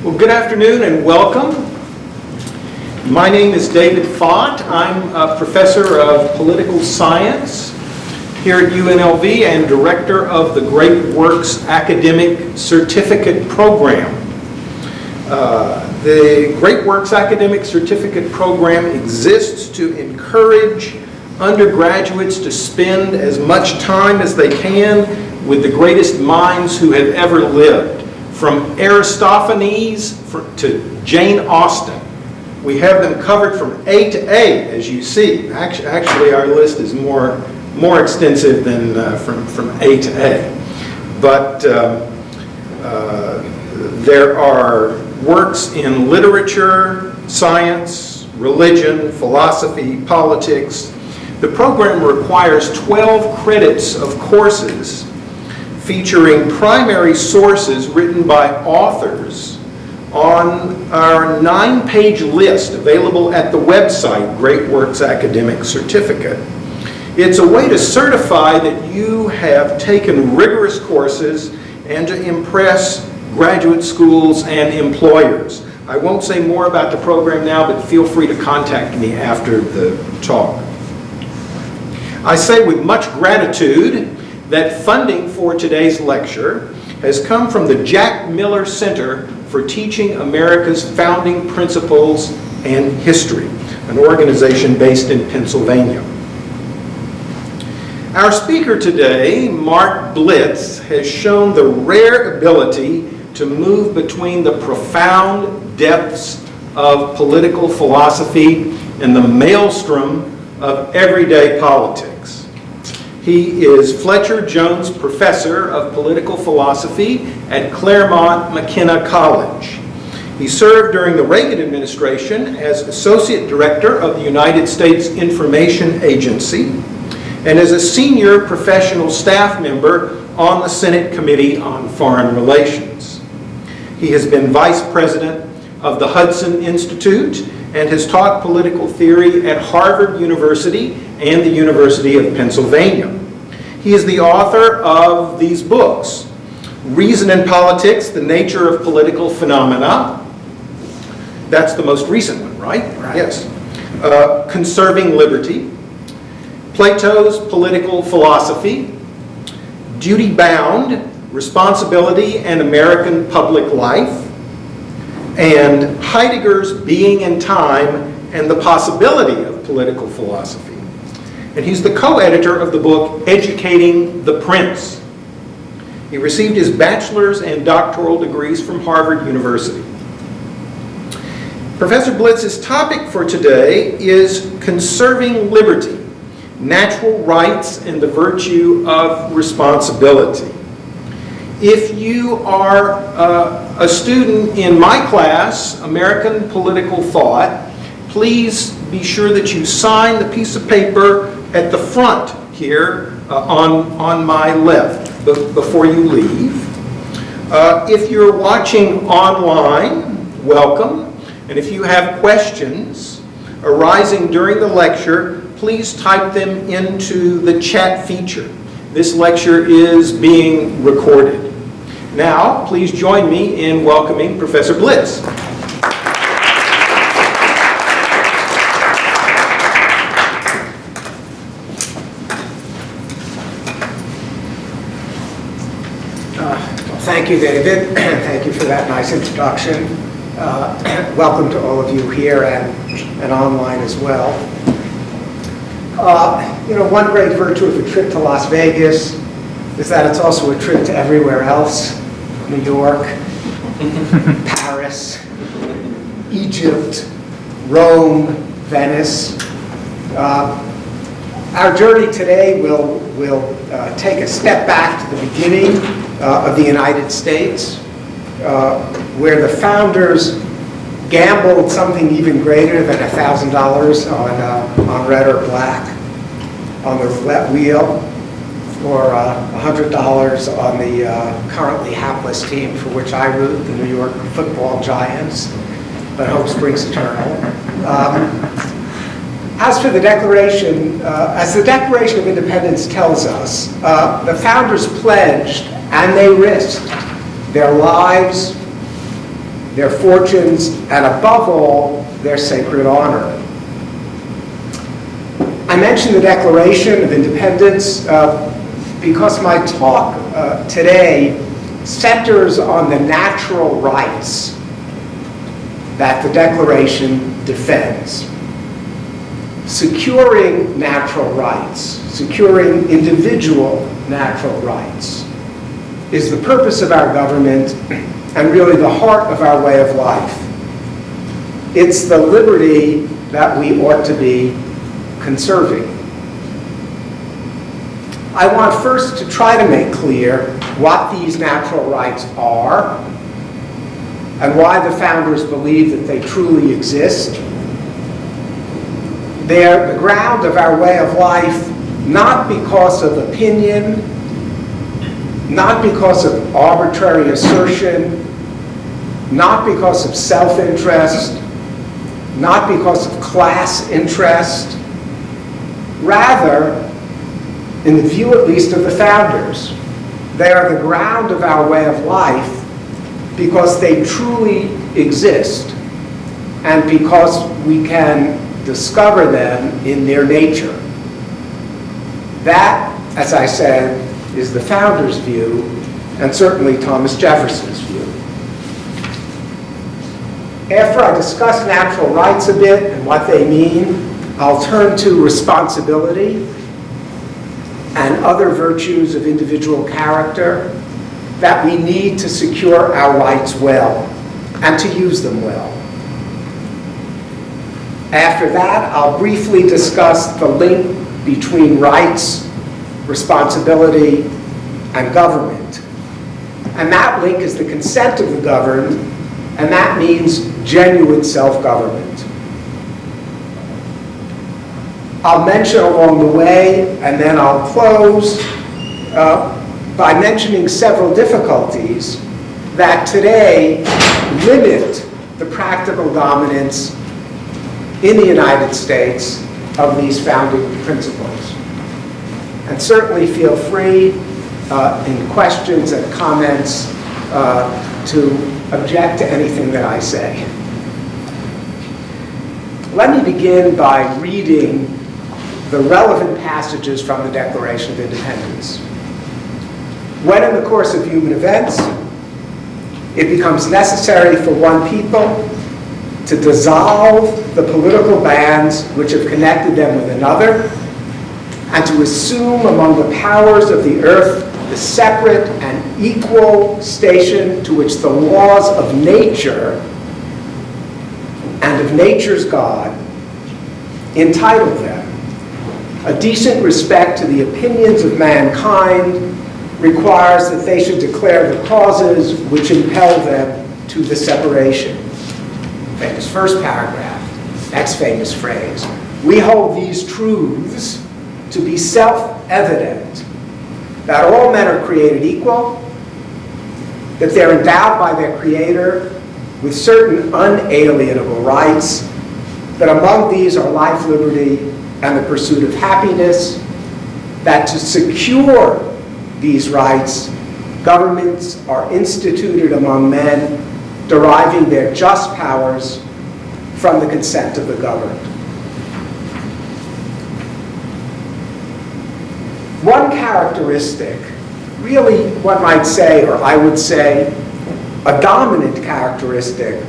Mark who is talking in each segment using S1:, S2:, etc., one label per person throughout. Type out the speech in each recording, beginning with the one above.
S1: Well, good afternoon and welcome. My name is David Fott. I'm a professor of political science here at UNLV and director of the Great Works Academic Certificate Program. The Great Works Academic Certificate Program exists to encourage undergraduates to spend as much time as they can with the greatest minds who have ever lived. From Aristophanes to Jane Austen. We have them covered from A to A, as you see. Actually, our list is more extensive than from A to A. But there are works in literature, science, religion, philosophy, politics. The program requires 12 credits of courses featuring primary sources written by authors on our 9-page list available at the website, Great Works Academic Certificate. It's a way to certify that you have taken rigorous courses and to impress graduate schools and employers. I won't say more about the program now, but feel free to contact me after the talk. I say with much gratitude that funding for today's lecture has come from the Jack Miller Center for Teaching America's Founding Principles and History, an organization based in Pennsylvania. Our speaker today, Mark Blitz, has shown the rare ability to move between the profound depths of political philosophy and the maelstrom of everyday politics. He is Fletcher Jones Professor of Political Philosophy at Claremont McKenna College. He served during the Reagan Administration as Associate Director of the United States Information Agency and as a senior professional staff member on the Senate Committee on Foreign Relations. He has been Vice President of the Hudson Institute and has taught political theory at Harvard University and the University of Pennsylvania. He is the author of these books, Reason and Politics, The Nature of Political Phenomena. That's the most recent one, right? Yes. Conserving Liberty, Plato's Political Philosophy, Duty Bound, Responsibility and American Public Life, and Heidegger's Being and Time and the Possibility of Political Philosophy. And he's the co-editor of the book, Educating the Prince. He received his bachelor's and doctoral degrees from Harvard University. Professor Blitz's topic for today is Conserving Liberty, Natural Rights and the Virtue of Responsibility. If you are a student in my class, American Political Thought, please be sure that you sign the piece of paper at the front here on my left before you leave. If you're watching online, welcome. And if you have questions arising during the lecture, please type them into the chat feature. This lecture is being recorded. Now, please join me in welcoming Professor Blitz.
S2: Thank you, David. Thank you for that nice introduction. Welcome to all of you here and online as well. One great virtue of a trip to Las Vegas is that it's also a trip to everywhere else. New York, Paris, Egypt, Rome, Venice. Our journey today will take a step back to the beginning of the United States, where the founders gambled something even greater than $1,000 on red or black on the roulette wheel, or $100 on the currently hapless team for which I root, the New York Football Giants, but hope springs eternal. As for the Declaration, as the Declaration of Independence tells us, the founders pledged and they risked their lives, their fortunes, and above all, their sacred honor. I mentioned the Declaration of Independence because my talk today centers on the natural rights that the Declaration defends. Securing natural rights, securing individual natural rights, is the purpose of our government and really the heart of our way of life. It's the liberty that we ought to be conserving. I want first to try to make clear what these natural rights are and why the founders believe that they truly exist. They're the ground of our way of life, not because of opinion, not because of arbitrary assertion, not because of self-interest, not because of class interest. Rather, in the view at least of the founders, they are the ground of our way of life because they truly exist and because we can discover them in their nature. That, as I said, is the founders' view, and certainly Thomas Jefferson's view. After I discuss natural rights a bit and what they mean, I'll turn to responsibility and other virtues of individual character that we need to secure our rights well and to use them well. After that, I'll briefly discuss the link between rights, responsibility, and government. And that link is the consent of the governed, and that means genuine self-government. I'll mention along the way, and then I'll close by mentioning several difficulties that today limit the practical dominance in the United States of these founding principles. And certainly feel free in questions and comments to object to anything that I say. Let me begin by reading the relevant passages from the Declaration of Independence. When in the course of human events, it becomes necessary for one people to dissolve the political bands which have connected them with another, and to assume among the powers of the earth the separate and equal station to which the laws of nature and of nature's God entitle them. A decent respect to the opinions of mankind requires that they should declare the causes which impel them to the separation. Famous first paragraph, next famous phrase. We hold these truths to be self-evident, that all men are created equal, that they're endowed by their Creator with certain unalienable rights, that among these are life, liberty, and the pursuit of happiness, that to secure these rights, governments are instituted among men, deriving their just powers from the consent of the governed. One characteristic, really one might say, or I would say, a dominant characteristic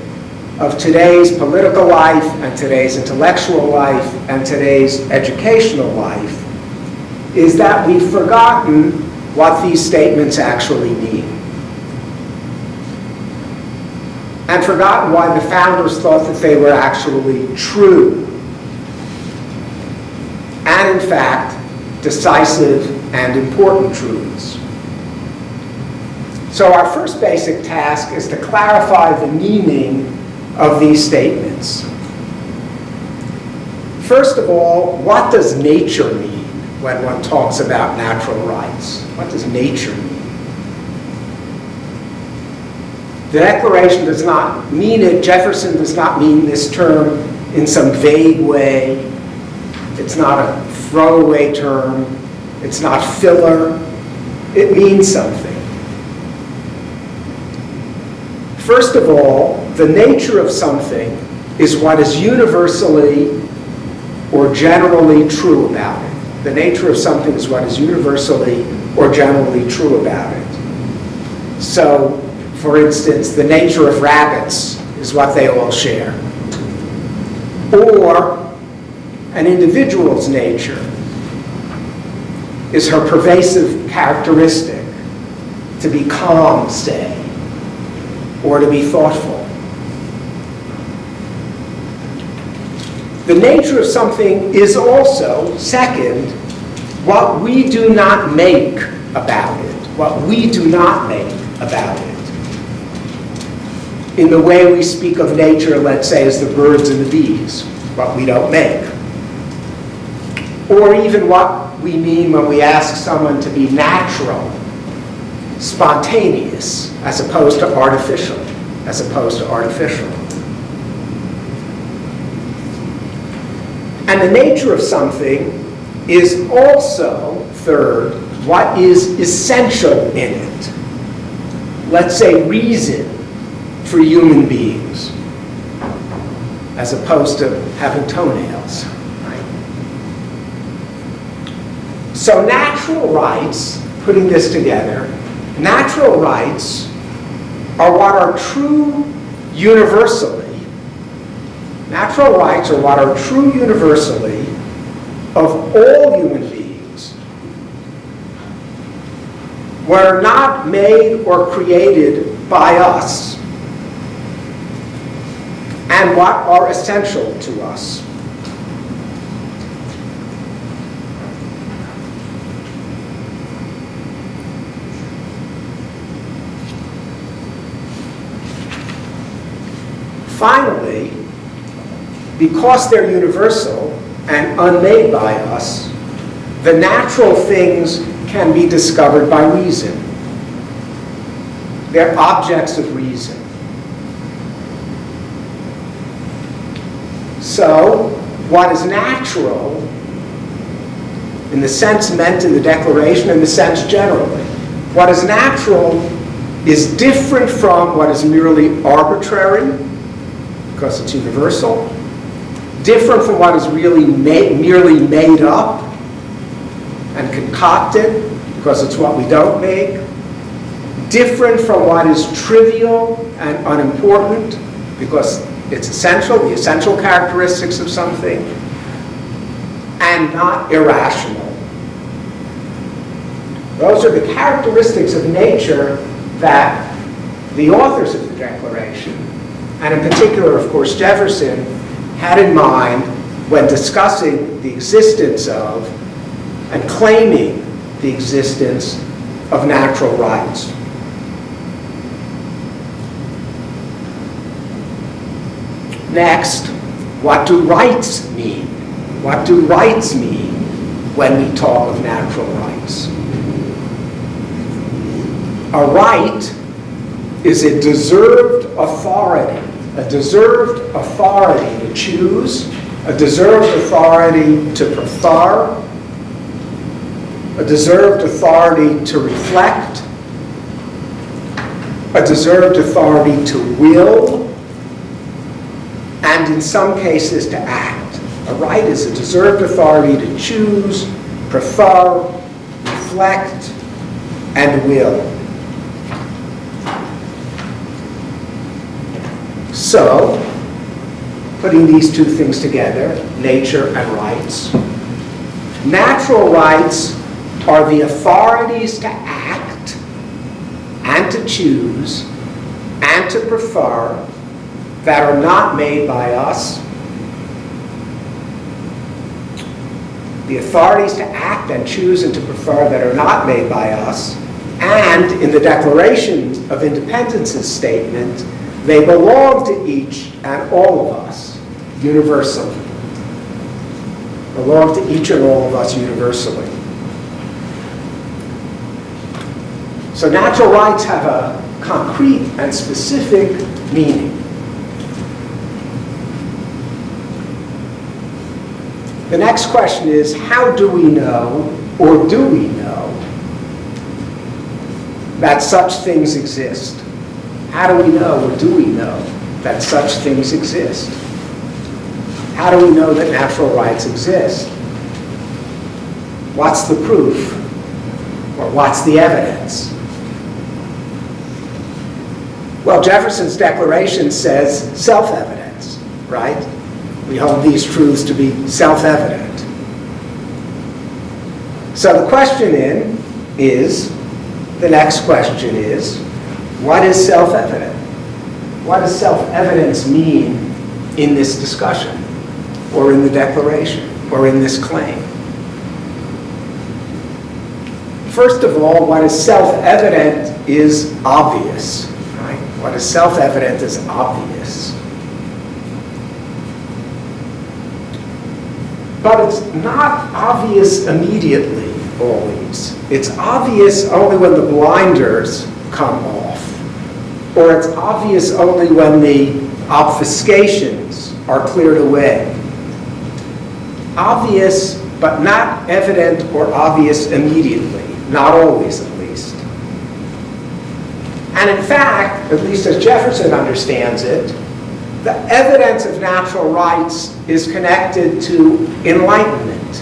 S2: of today's political life and today's intellectual life and today's educational life is that we've forgotten what these statements actually mean. And forgotten why the founders thought that they were actually true. And in fact, decisive and important truths. So our first basic task is to clarify the meaning of these statements. First of all, what does nature mean when one talks about natural rights? What does nature mean? The Declaration does not mean it. Jefferson does not mean this term in some vague way. It's not a throwaway term. It's not filler. It means something. First of all, the nature of something is what is universally or generally true about it. The nature of something is what is universally or generally true about it. So, for instance, the nature of rabbits is what they all share. Or an individual's nature is her pervasive characteristic, to be calm, say, or to be thoughtful. The nature of something is also, second, what we do not make about it. What we do not make about it. In the way we speak of nature, let's say, as the birds and the bees, what we don't make. Or even what we mean when we ask someone to be natural, spontaneous, as opposed to artificial, as opposed to artificial. And the nature of something is also, third, what is essential in it. Let's say reason for human beings, as opposed to having toenails. Right? So natural rights, putting this together, natural rights are what are true universally. Natural rights are what are true universally of all human beings, were not made or created by us, and what are essential to us. Finally, because they're universal and unmade by us, the natural things can be discovered by reason. They're objects of reason. So, what is natural, in the sense meant in the Declaration, in the sense generally, what is natural is different from what is merely arbitrary, because it's universal, different from what is really merely made up and concocted, because it's what we don't make, different from what is trivial and unimportant, because it's essential, the essential characteristics of something, and not irrational. Those are the characteristics of nature that the authors of the Declaration, and in particular, of course, Jefferson, had in mind when discussing the existence of and claiming the existence of natural rights. Next, what do rights mean? What do rights mean when we talk of natural rights? A right is a deserved authority to choose, a deserved authority to prefer, a deserved authority to reflect, a deserved authority to will, and in some cases to act. A right is a deserved authority to choose, prefer, reflect, and will. So, putting these two things together, nature and rights, natural rights are the authorities to act and to choose and to prefer that are not made by us. The authorities to act and choose and to prefer that are not made by us, and in the Declaration of Independence's statement, they belong to each and all of us universally. Belong to each and all of us universally. So natural rights have a concrete and specific meaning. The next question is, how do we know, or do we know, that such things exist? How do we know, or do we know, that such things exist? How do we know that natural rights exist? What's the proof? Or what's the evidence? Well, Jefferson's Declaration says self-evidence, right? We hold these truths to be self-evident. So the next question is, what is self-evident? What does self-evidence mean in this discussion, or in the Declaration, or in this claim? First of all, what is self-evident is obvious, right? What is self-evident is obvious. But it's not obvious immediately, always. It's obvious only when the blinders come off. Or it's obvious only when the obfuscations are cleared away. Obvious, but not evident or obvious immediately. Not always, at least. And in fact, at least as Jefferson understands it, the evidence of natural rights is connected to enlightenment,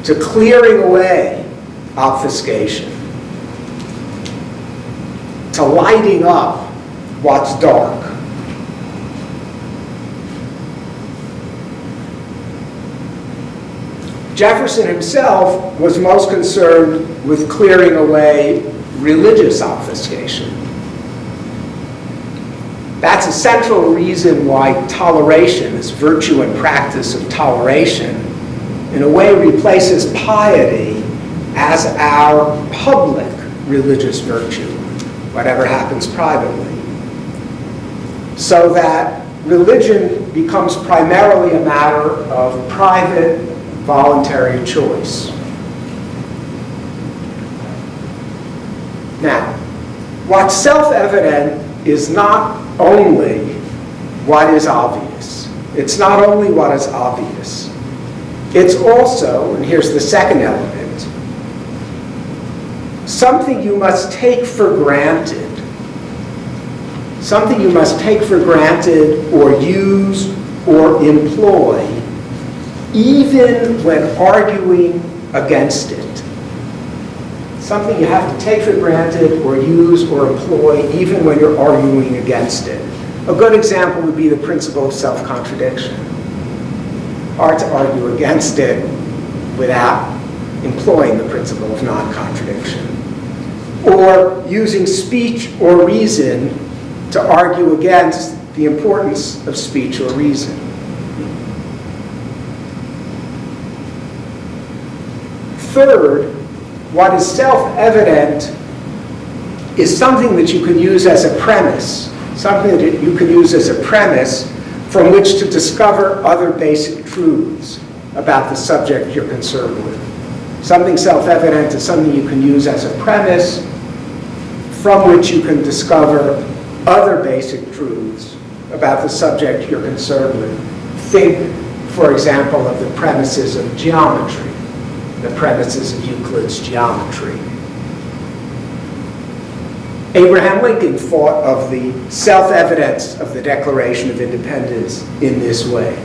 S2: to clearing away obfuscation, to lighting up what's dark. Jefferson himself was most concerned with clearing away religious obfuscation. That's a central reason why toleration, this virtue and practice of toleration, in a way replaces piety as our public religious virtue, whatever happens privately. So that religion becomes primarily a matter of private, voluntary choice. Now, what's self-evident is not only what is obvious. It's not only what is obvious. It's also, and here's the second element, something you must take for granted. Something you must take for granted or use or employ even when arguing against it. Something you have to take for granted or use or employ even when you're arguing against it. A good example would be the principle of self-contradiction. Hard to argue against it without employing the principle of non-contradiction. Or using speech or reason to argue against the importance of speech or reason. Third, what is self-evident is something that you can use as a premise, something that you can use as a premise from which to discover other basic truths about the subject you're concerned with. Something self-evident is something you can use as a premise from which you can discover other basic truths about the subject you're concerned with. Think, for example, of the premises of geometry, the premises of Euclid's geometry. Abraham Lincoln thought of the self-evidence of the Declaration of Independence in this way.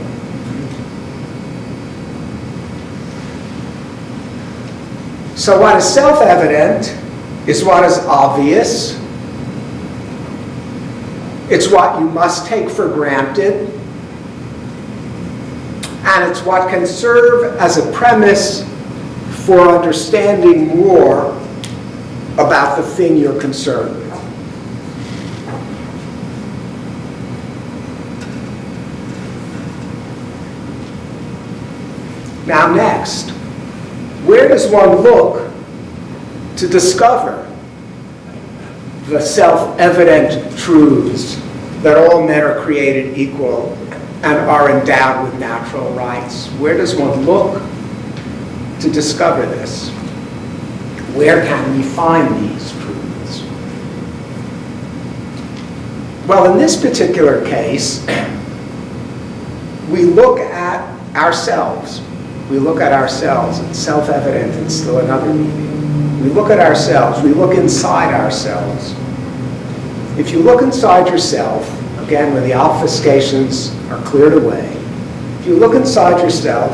S2: So what is self-evident is what is obvious. It's what you must take for granted. And it's what can serve as a premise for understanding more about the thing you're concerned with. Now next, where does one look to discover the self-evident truths that all men are created equal and are endowed with natural rights? Where does one look to discover this? Where can we find these truths? Well, in this particular case, we look at ourselves. We look at ourselves. It's self-evident in still another meaning. We look at ourselves. We look inside ourselves. If you look inside yourself, again, when the obfuscations are cleared away, if you look inside yourself,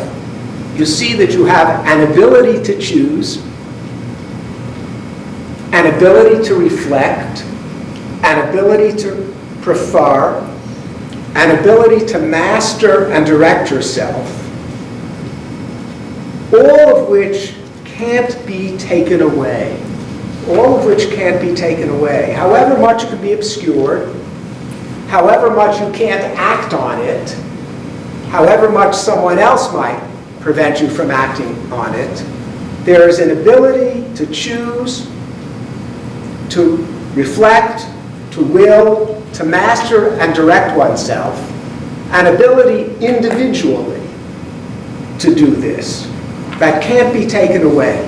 S2: you see that you have an ability to choose, an ability to reflect, an ability to prefer, an ability to master and direct yourself, all of which can't be taken away. All of which can't be taken away. However much it can be obscured, however much you can't act on it, however much someone else might prevent you from acting on it, there is an ability to choose, to reflect, to will, to master and direct oneself, an ability individually to do this that can't be taken away,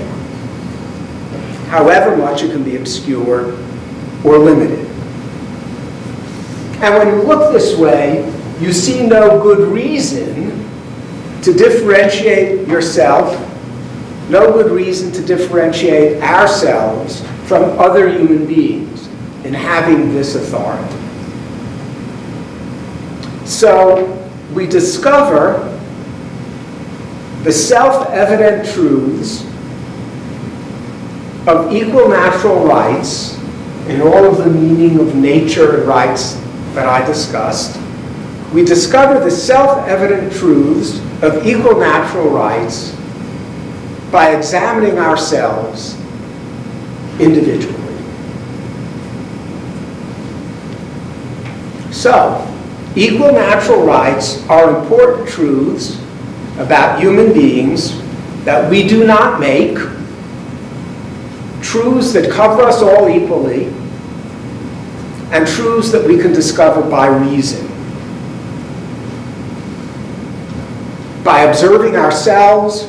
S2: however much it can be obscured or limited. And when you look this way, you see no good reason to differentiate yourself, no good reason to differentiate ourselves from other human beings in having this authority. So we discover the self-evident truths of equal natural rights in all of the meaning of nature and rights that I discussed. We discover the self-evident truths of equal natural rights by examining ourselves individually. So, equal natural rights are important truths about human beings that we do not make, truths that cover us all equally, and truths that we can discover by reason. By observing ourselves,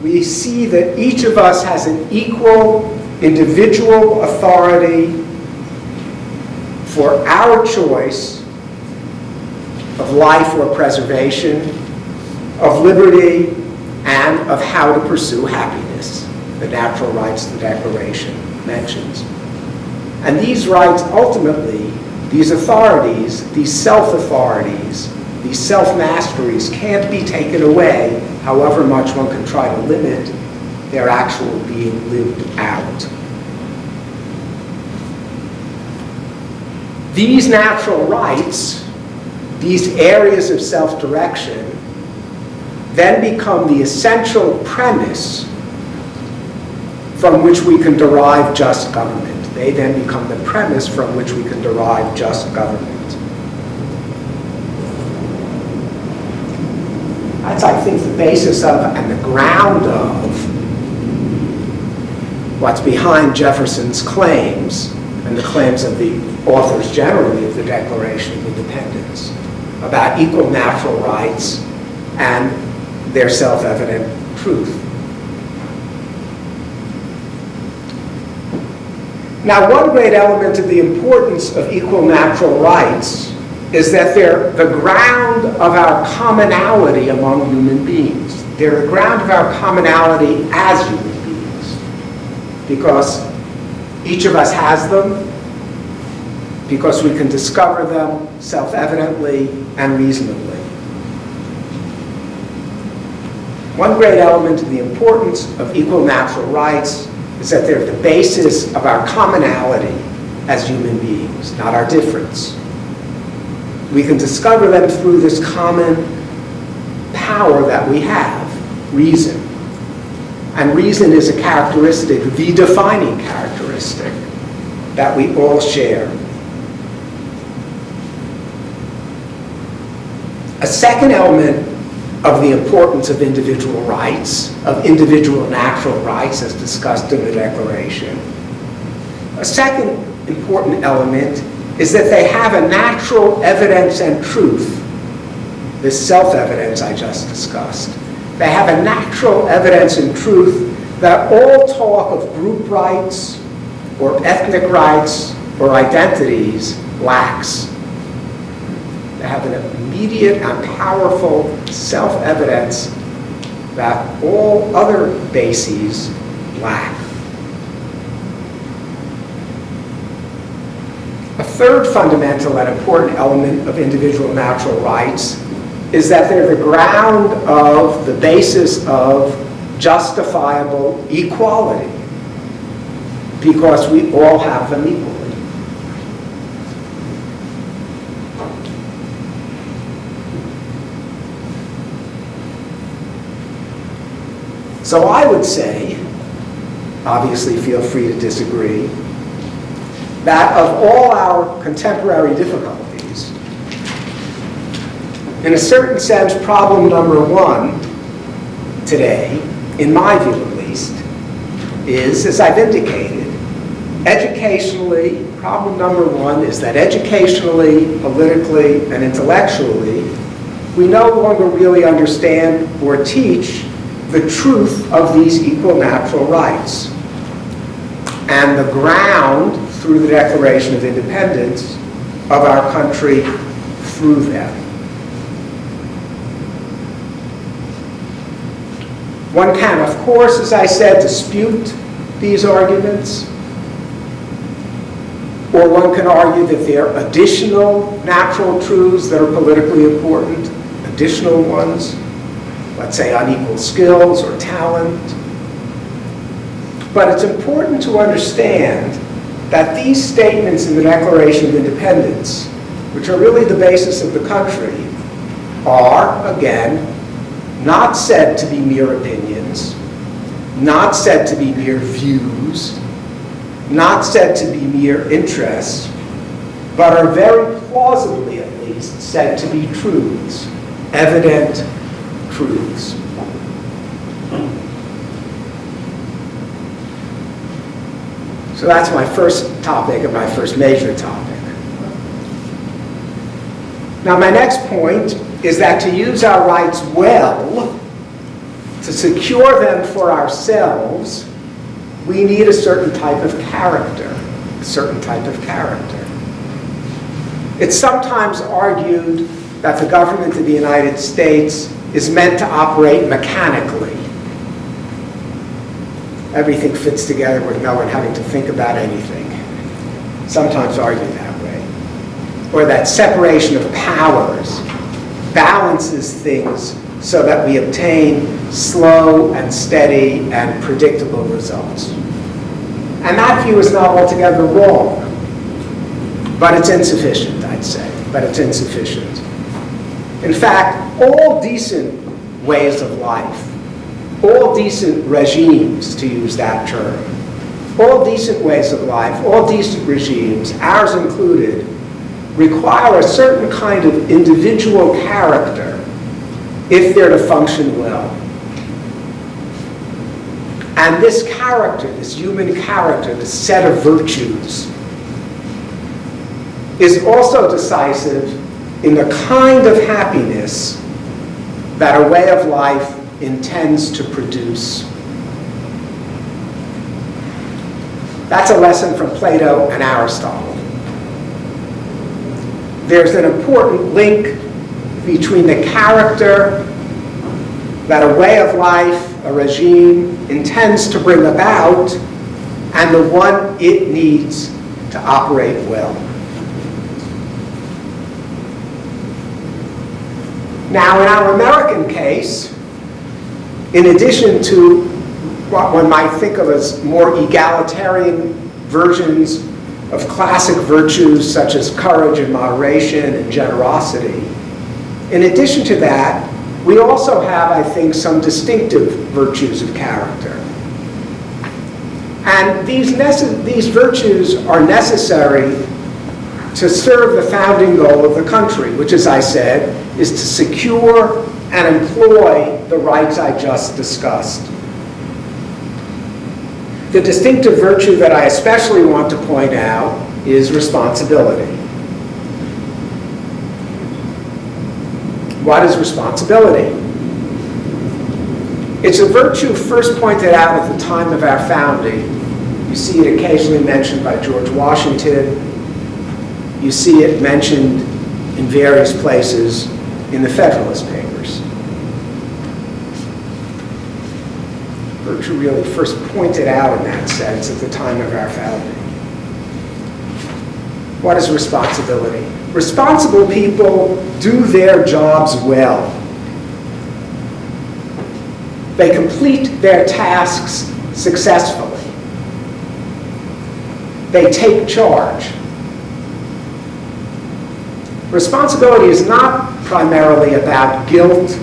S2: we see that each of us has an equal individual authority for our choice of life or preservation, of liberty, and of how to pursue happiness, the natural rights the Declaration mentions. And these rights ultimately, these authorities, these self-authorities, these self-masteries can't be taken away, however much one can try to limit their actual being lived out. These natural rights, these areas of self-direction, then become the essential premise from which we can derive just government. They then become the premise from which we can derive just government. That's, I think, the basis of and the ground of what's behind Jefferson's claims and the claims of the authors generally of the Declaration of Independence about equal natural rights and their self-evident truth. Now, one great element of the importance of equal natural rights is that they're the ground of our commonality among human beings. They're the ground of our commonality as human beings, because each of us has them, because we can discover them self-evidently and reasonably. One great element of the importance of equal natural rights is that they're the basis of our commonality as human beings, not our difference. We can discover them through this common power that we have, reason. And reason is a characteristic, the defining characteristic, that we all share. A second element of the importance of individual rights, of individual natural rights as discussed in the Declaration. A second important element is that they have a natural evidence and truth, this self-evidence I just discussed. They have a natural evidence and truth that all talk of group rights or ethnic rights or identities lacks. They have an immediate and powerful self-evidence that all other bases lack. A third fundamental and important element of individual natural rights is that they're the ground of, the basis of justifiable equality, because we all have them equally. So I would say, obviously feel free to disagree, that of all our contemporary difficulties, in a certain sense, problem number one today, in my view at least, is, as I've indicated, educationally, problem number one is that educationally, politically, and intellectually, we no longer really understand or teach the truth of these equal natural rights and the ground through the Declaration of Independence of our country through them. One can, of course, as I said, dispute these arguments, or one can argue that there are additional natural truths that are politically important, additional ones, let's say unequal skills or talent. But it's important to understand that these statements in the Declaration of Independence, which are really the basis of the country, are, again, not said to be mere opinions, not said to be mere views, not said to be mere interests, but are very plausibly, at least, said to be truths, evident truths. So that's my first topic and my first major topic. Now my next point is that to use our rights well, to secure them for ourselves, we need a certain type of character, a certain type of character. It's sometimes argued that the government of the United States is meant to operate mechanically. Everything fits together with no one having to think about anything. Sometimes argue that way. Or that separation of powers balances things so that we obtain slow and steady and predictable results. And that view is not altogether wrong, but it's insufficient, I'd say, but it's insufficient. In fact, all decent ways of life, all decent regimes, to use that term, all decent ways of life, all decent regimes, ours included, require a certain kind of individual character if they're to function well. And this character, this human character, this set of virtues, is also decisive in the kind of happiness that a way of life intends to produce. That's a lesson from Plato and Aristotle. There's an important link between the character that a way of life, a regime, intends to bring about and the one it needs to operate well. Now, in our American case, in addition to what one might think of as more egalitarian versions of classic virtues such as courage and moderation and generosity, in addition to that, we also have, I think, some distinctive virtues of character. And these virtues are necessary to serve the founding goal of the country, which, as I said, is to secure and employ the rights I just discussed. The distinctive virtue that I especially want to point out is responsibility. What is responsibility? It's a virtue first pointed out at the time of our founding. You see it occasionally mentioned by George Washington. You see it mentioned in various places in the Federalist Papers. Virtue really first pointed out in that sense at the time of our founding. What is responsibility? Responsible people do their jobs well. They complete their tasks successfully. They take charge. Responsibility is not primarily about guilt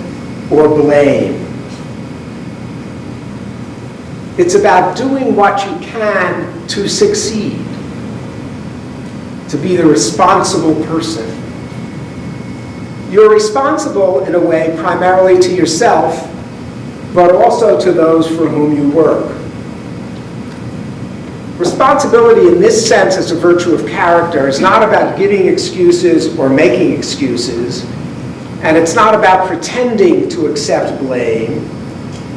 S2: or blame. It's about doing what you can to succeed, to be the responsible person. You're responsible in a way primarily to yourself, but also to those for whom you work. Responsibility in this sense as a virtue of character is not about giving excuses or making excuses, and it's not about pretending to accept blame.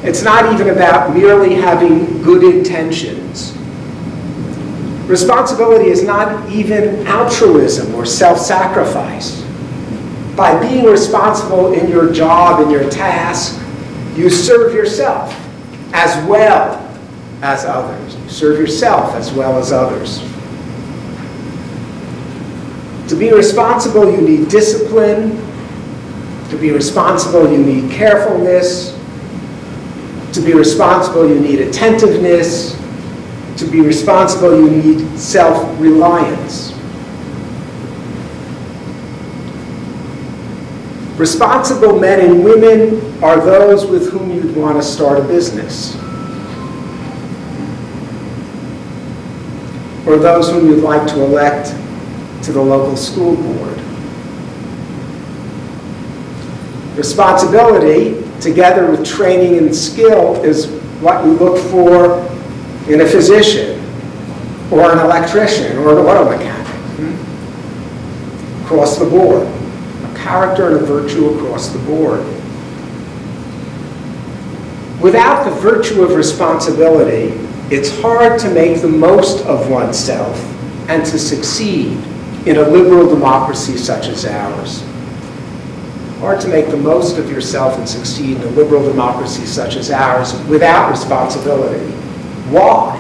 S2: It's not even about merely having good intentions. Responsibility is not even altruism or self-sacrifice. By being responsible in your job, in your task, you serve yourself as well as others. You serve yourself as well as others. To be responsible, you need discipline. To be responsible, you need carefulness. To be responsible, you need attentiveness. To be responsible, you need self-reliance. Responsible men and women are those with whom you'd want to start a business, or those whom you'd like to elect to the local school board. Responsibility, together with training and skill, is what you look for in a physician, or an electrician, or an auto mechanic. Across the board. A character and a virtue across the board. Without the virtue of responsibility, it's hard to make the most of oneself and to succeed in a liberal democracy such as ours. Hard to make the most of yourself and succeed in a liberal democracy such as ours without responsibility. Why?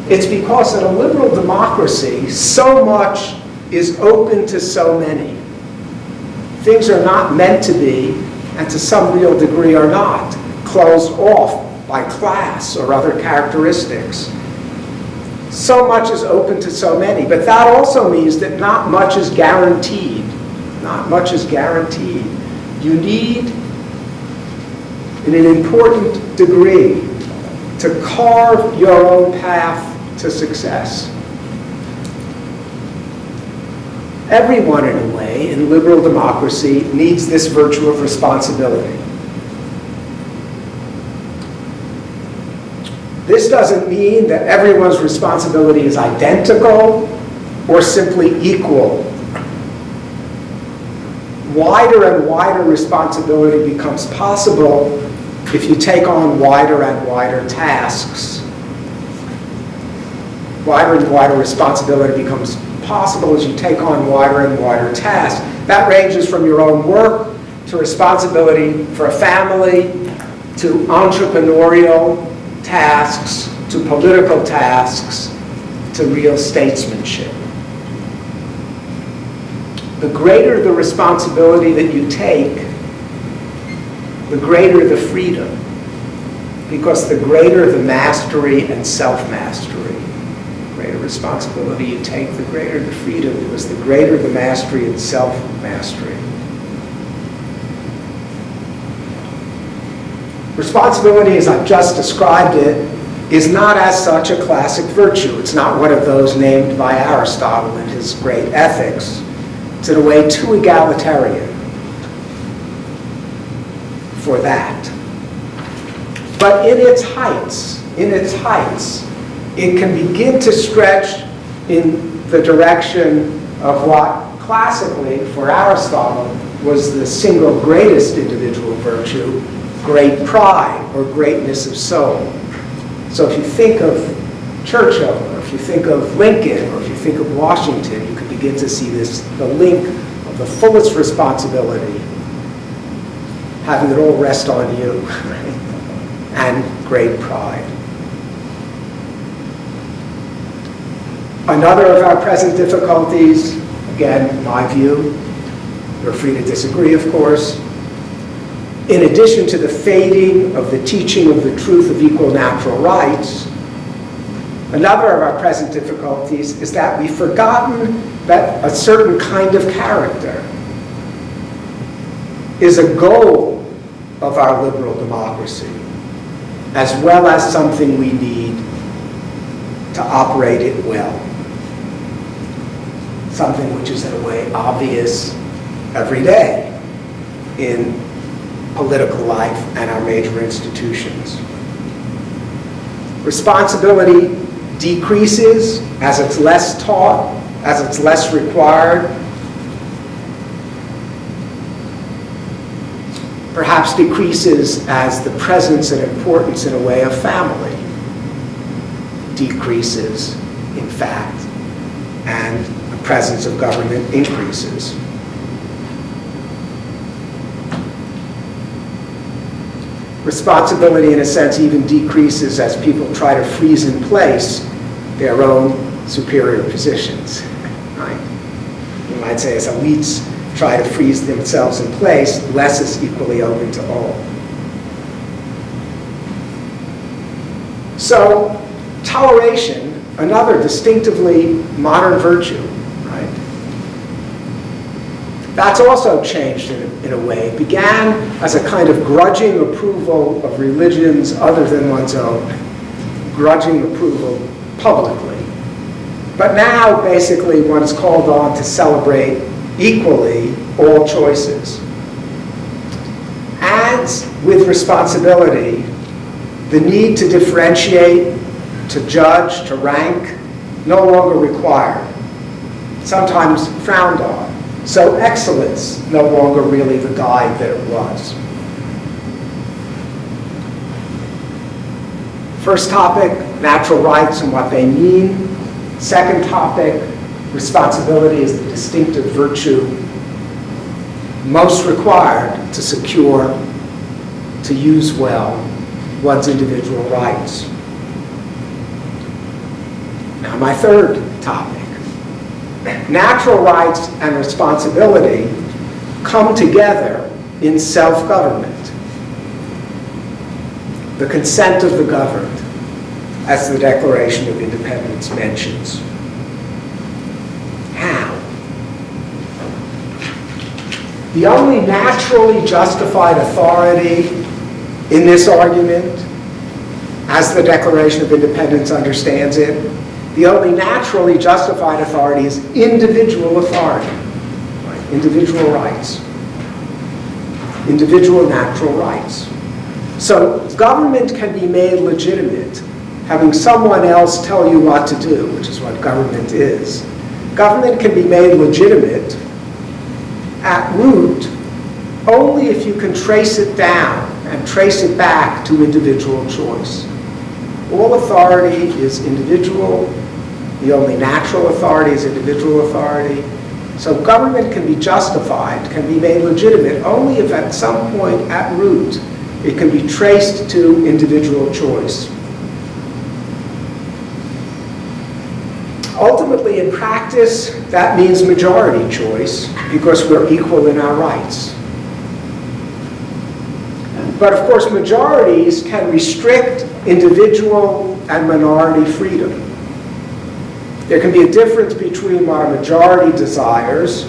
S2: It's because in a liberal democracy, so much is open to so many. Things are not meant to be, and to some real degree are not, closed off by class or other characteristics. So much is open to so many, but that also means that not much is guaranteed. Not much is guaranteed. You need, in an important degree, to carve your own path to success. Everyone, in a way, in liberal democracy, needs this virtue of responsibility. This doesn't mean that everyone's responsibility is identical or simply equal. Wider and wider responsibility becomes possible if you take on wider and wider tasks. Wider and wider responsibility becomes possible as you take on wider and wider tasks. That ranges from your own work to responsibility for a family, to entrepreneurial tasks, to political tasks, to real statesmanship. The greater the responsibility that you take, the greater the freedom, because the greater the mastery and self-mastery. The greater responsibility you take, the greater the freedom, because the greater the mastery and self-mastery. Responsibility, as I've just described it, is not as such a classic virtue. It's not one of those named by Aristotle in his great Ethics. It's in a way too egalitarian for that. But in its heights, it can begin to stretch in the direction of what classically, for Aristotle, was the single greatest individual virtue, great pride or greatness of soul. So if you think of Churchill, or if you think of Lincoln, or if you think of Washington, you can begin to see this, the link of the fullest responsibility, having it all rest on you, right? And great pride. Another of our present difficulties, again, my view, you're free to disagree, of course, in addition to the fading of the teaching of the truth of equal natural rights, another of our present difficulties is that we've forgotten that a certain kind of character is a goal of our liberal democracy, as well as something we need to operate it well. Something which is, in a way, obvious every day in political life and our major institutions. Responsibility decreases as it's less taught, as it's less required. Perhaps decreases as the presence and importance, in a way, of family decreases, in fact, and the presence of government increases. Responsibility, in a sense, even decreases as people try to freeze in place their own superior positions, right? You might say as elites try to freeze themselves in place, less is equally open to all. So, toleration, another distinctively modern virtue, right? That's also changed in a way. It began as a kind of grudging approval of religions other than one's own, grudging approval publicly. But now, basically, one is called on to celebrate equally all choices. As with responsibility, the need to differentiate, to judge, to rank, no longer required, sometimes frowned on. So excellence no longer really the guide that it was. First topic, natural rights and what they mean. Second topic, responsibility is the distinctive virtue most required to secure, to use well, one's individual rights. Now, my third topic. Natural rights and responsibility come together in self-government. The consent of the governed, as the Declaration of Independence mentions. How? The only naturally justified authority in this argument, as the Declaration of Independence understands it, the only naturally justified authority is individual authority, right? Individual rights, individual natural rights. So government can be made legitimate, having someone else tell you what to do, which is what government is. Government can be made legitimate at root only if you can trace it down and trace it back to individual choice. All authority is individual. The only natural authority is individual authority. So government can be justified, can be made legitimate only if at some point at root it can be traced to individual choice. Ultimately, in practice, that means majority choice because we're equal in our rights. But of course, majorities can restrict individual and minority freedom. There can be a difference between what a majority desires,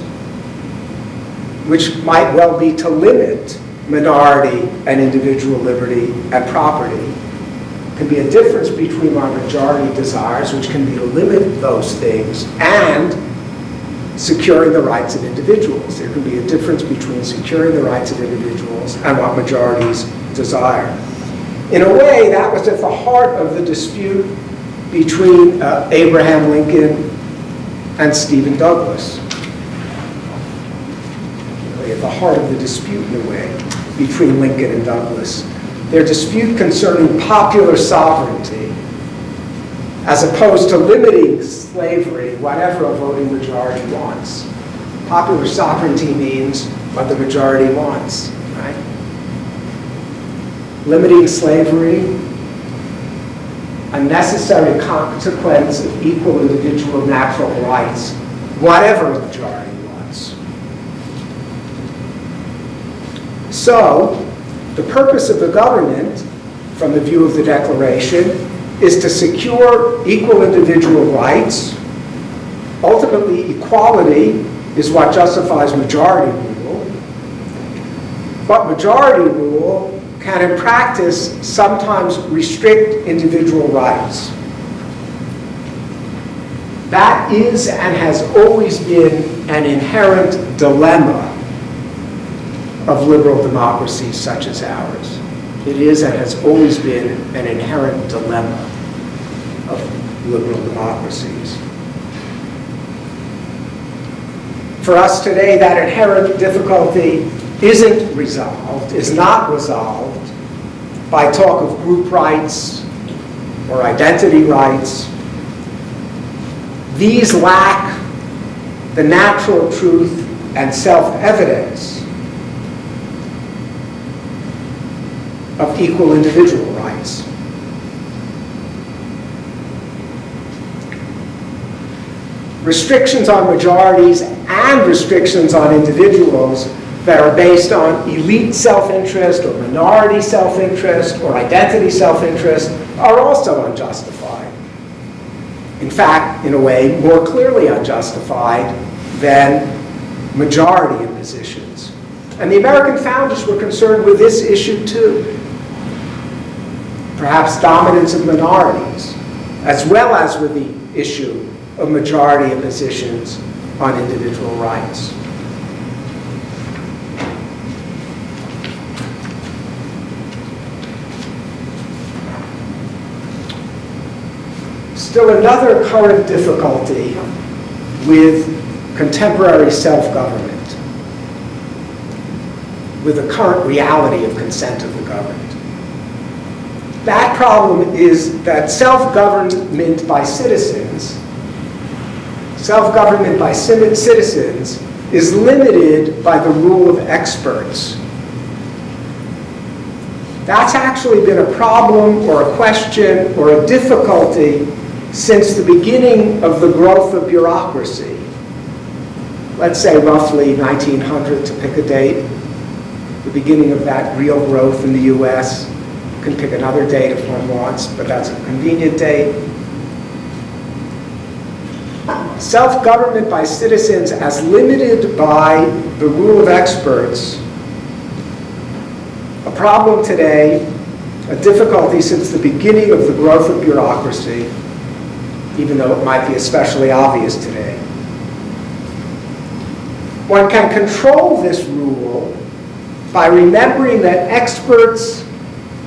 S2: which might well be to limit minority and individual liberty and property. There can be a difference between what a majority desires, which can be to limit those things, and securing the rights of individuals. There can be a difference between securing the rights of individuals and what majorities desire. In a way, that was at the heart of the dispute between Abraham Lincoln and Stephen Douglas. Really at the heart of the dispute, in a way, between Lincoln and Douglas. Their dispute concerning popular sovereignty, as opposed to limiting slavery, whatever a voting majority wants. Popular sovereignty means what the majority wants, right? Limiting slavery a necessary consequence of equal individual natural rights, whatever the majority wants. So, the purpose of the government, from the view of the Declaration, is to secure equal individual rights. Ultimately, equality is what justifies majority rule. But majority rule can, in practice, sometimes restrict individual rights. That is and has always been an inherent dilemma of liberal democracies such as ours. It is and has always been an inherent dilemma of liberal democracies. For us today, that inherent difficulty isn't resolved, is not resolved by talk of group rights or identity rights. These lack the natural truth and self-evidence of equal individual rights. Restrictions on majorities and restrictions on individuals that are based on elite self-interest or minority self-interest or identity self-interest are also unjustified. In fact, in a way, more clearly unjustified than majority impositions. And the American founders were concerned with this issue too. Perhaps dominance of minorities, as well as with the issue of majority impositions on individual rights. Still another current difficulty with contemporary self-government, with the current reality of consent of the governed. That problem is that self-government by citizens is limited by the rule of experts. That's actually been a problem or a question or a difficulty since the beginning of the growth of bureaucracy. Let's say roughly 1900 to pick a date, the beginning of that real growth in the US. You can pick another date if one wants, but that's a convenient date. Self-government by citizens as limited by the rule of experts, a problem today, a difficulty since the beginning of the growth of bureaucracy, even though it might be especially obvious today. One can control this rule by remembering that experts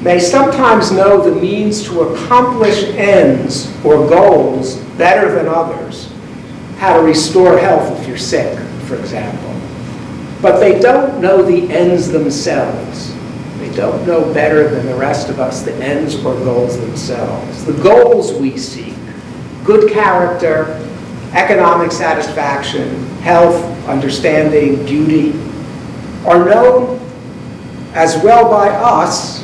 S2: may sometimes know the means to accomplish ends or goals better than others. How to restore health if you're sick, for example. But they don't know the ends themselves. They don't know better than the rest of us the ends or goals themselves. The goals we seek, good character, economic satisfaction, health, understanding, beauty, are known as well by us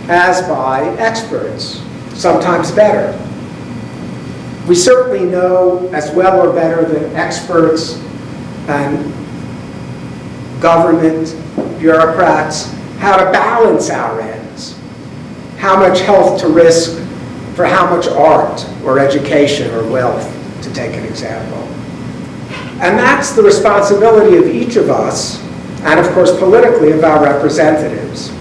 S2: as by experts, sometimes better. We certainly know as well or better than experts and government bureaucrats how to balance our ends, how much health to risk for how much art or education or wealth, to take an example. And that's the responsibility of each of us, and of course politically of our representatives.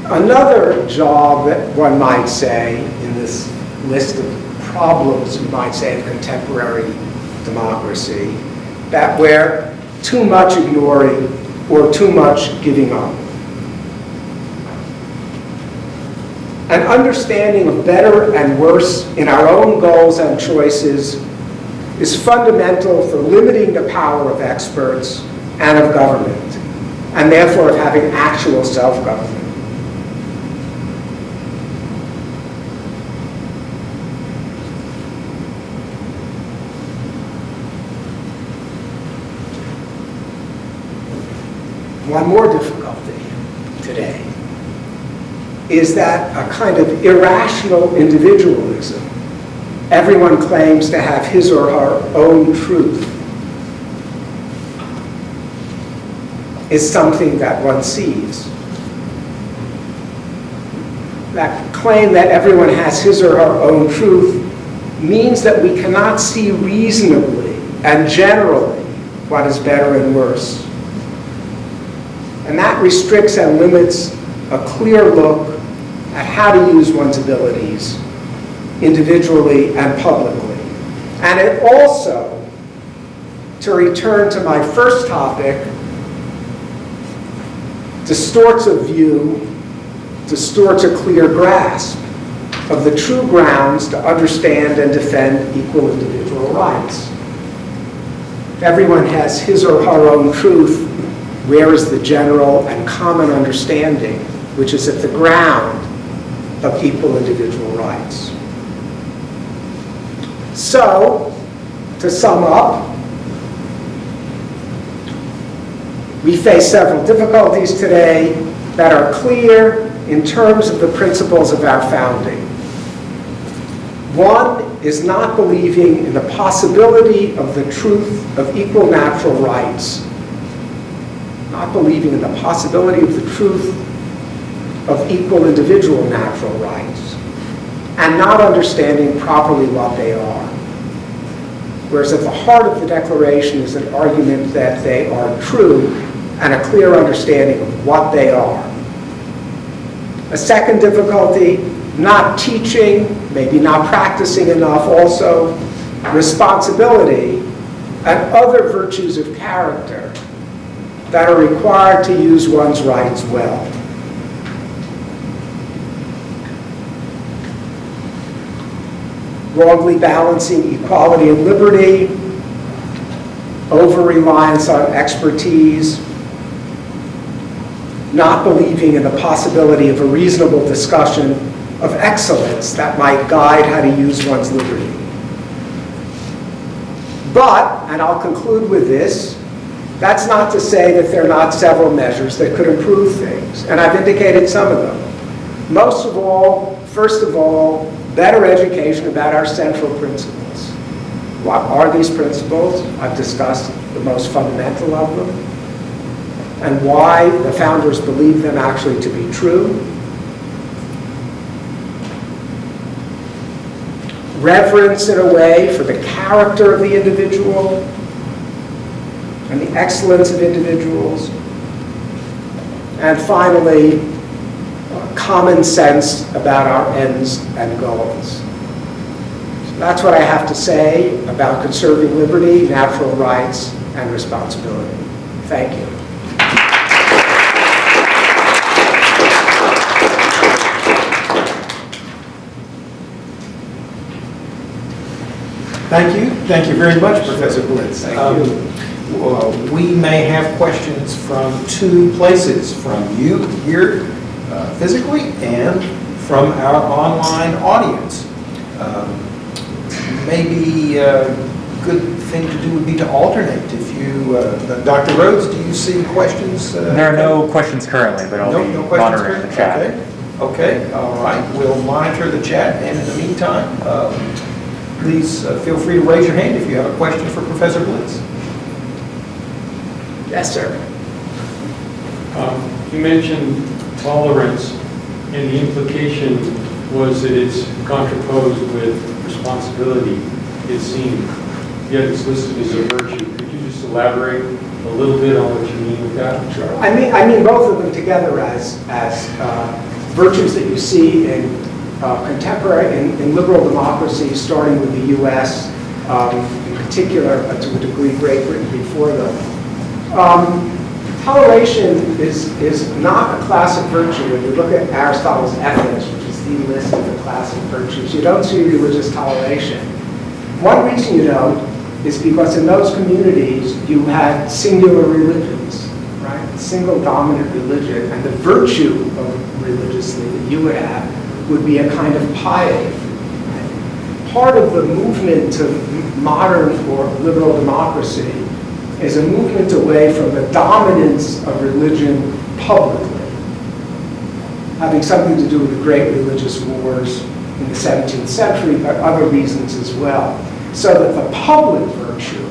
S2: Another job that one might say in this list of problems, we might say, of contemporary democracy, that we're too much ignoring or too much giving up. An understanding of better and worse in our own goals and choices is fundamental for limiting the power of experts and of government, and therefore of having actual self-government. One more difficulty today is that a kind of irrational individualism. Everyone claims to have his or her own truth is something that one sees. That claim that everyone has his or her own truth means that we cannot see reasonably and generally what is better and worse. And that restricts and limits a clear look at how to use one's abilities individually and publicly. And it also, to return to my first topic, distorts a view, distorts a clear grasp of the true grounds to understand and defend equal individual rights. If everyone has his or her own truth, where is the general and common understanding, which is at the ground of equal individual rights? So, to sum up, we face several difficulties today that are clear in terms of the principles of our founding. One is not believing in the possibility of the truth of equal natural rights, not believing in the possibility of the truth of equal individual natural rights, and not understanding properly what they are. Whereas at the heart of the Declaration is an argument that they are true and a clear understanding of what they are. A second difficulty, not teaching, maybe not practicing enough also, responsibility and other virtues of character that are required to use one's rights well. Wrongly balancing equality and liberty, over-reliance on expertise, not believing in the possibility of a reasonable discussion of excellence that might guide how to use one's liberty. But, and I'll conclude with this, that's not to say that there are not several measures that could improve things, and I've indicated some of them. Most of all, first of all, better education about our central principles. What are these principles? I've discussed the most fundamental of them, and why the founders believed them actually to be true. Reverence, in a way, for the character of the individual and the excellence of individuals. And finally, common sense about our ends and goals. So that's what I have to say about conserving liberty, natural rights, and responsibility. Thank you.
S1: Thank you. Thank you very much, Professor Blitz.
S2: Thank you.
S1: We may have questions from two places, from you here physically and from our online audience. Maybe a good thing to do would be to alternate. If you, Dr. Rhodes, do you see questions?
S3: There are no questions currently, but I'll be monitoring the chat.
S1: Okay, all right. We'll monitor the chat, and in the meantime, please feel free to raise your hand if you have a question for Professor Blitz.
S2: Yes, sir.
S4: You mentioned tolerance, and the implication was that it's contraposed with responsibility, it seemed, yet it's listed as a virtue. Could you just elaborate a little bit on what you mean with that?
S2: Sure. I mean both of them together as virtues that you see in contemporary, in liberal democracy, starting with the U.S., in particular, to a degree, Great Britain before them. Toleration is not a classic virtue. When you look at Aristotle's Ethics, which is the list of the classic virtues, you don't see religious toleration. One reason you don't is because in those communities you had singular religions, right? A single dominant religion, and the virtue of religiously that you would have would be a kind of piety. Right? Part of the movement to modern or liberal democracy is a movement away from the dominance of religion publicly. having something to do with the great religious wars in the 17th century, but other reasons as well. So that the public virtue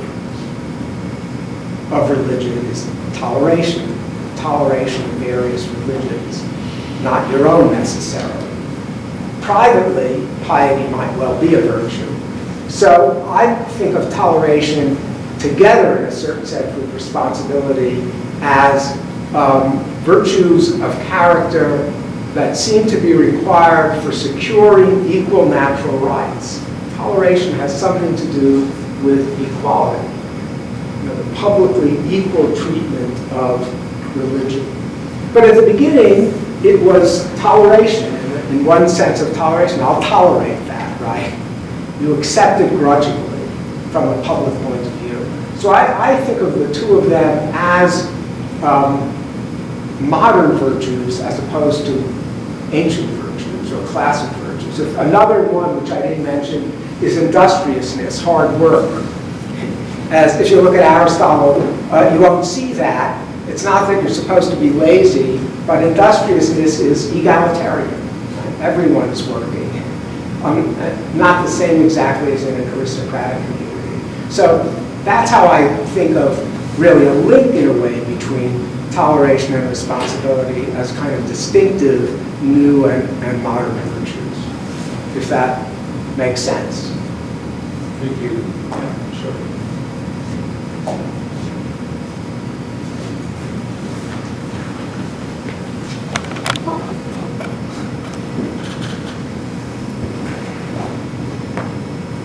S2: of religion is toleration of various religions, not your own necessarily. Privately, piety might well be a virtue. So I think of toleration together in a certain sense with responsibility as virtues of character that seem to be required for securing equal natural rights. Toleration has something to do with equality, the publicly equal treatment of religion. But at the beginning, it was toleration, in one sense of toleration. I'll tolerate that, right? You accept it grudgingly from a public point of view. So I think of the two of them as modern virtues as opposed to ancient virtues or classic virtues. Another one, which I didn't mention, is industriousness, hard work. As if you look at Aristotle, you won't see that. It's not that you're supposed to be lazy, but industriousness is egalitarian. Everyone is working. Not the same exactly as in an aristocratic community. So that's how I think of really a link in a way between toleration and responsibility as kind of distinctive, new and modern virtues, if that makes sense.
S4: Thank you.
S2: Yeah, sure.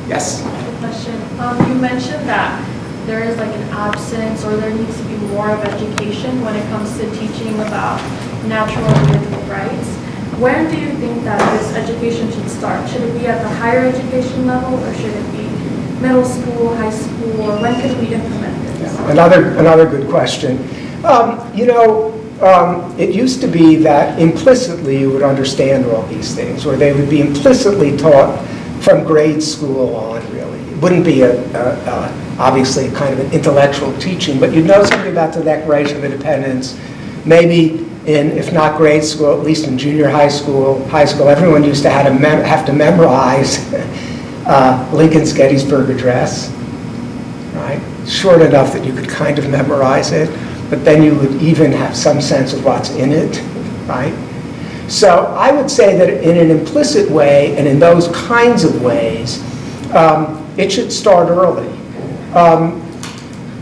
S2: Yes?
S5: Question. You mentioned that there is like an absence or there needs to be more of education when it comes to teaching about natural and living rights. When do you think that this education should start? Should it be at the higher education level or should it be middle school, high school, or when could we implement this?
S2: Yeah, another good question. It used to be that implicitly you would understand all these things, or they would be implicitly taught from grade school on, really. It wouldn't be obviously kind of an intellectual teaching, but you'd know something about the Declaration of Independence, maybe in, if not grade school, at least in junior high school, everyone used to have to memorize Lincoln's Gettysburg Address, right? Short enough that you could kind of memorize it, but then you would even have some sense of what's in it, right? So I would say that in an implicit way, and in those kinds of ways, it should start early.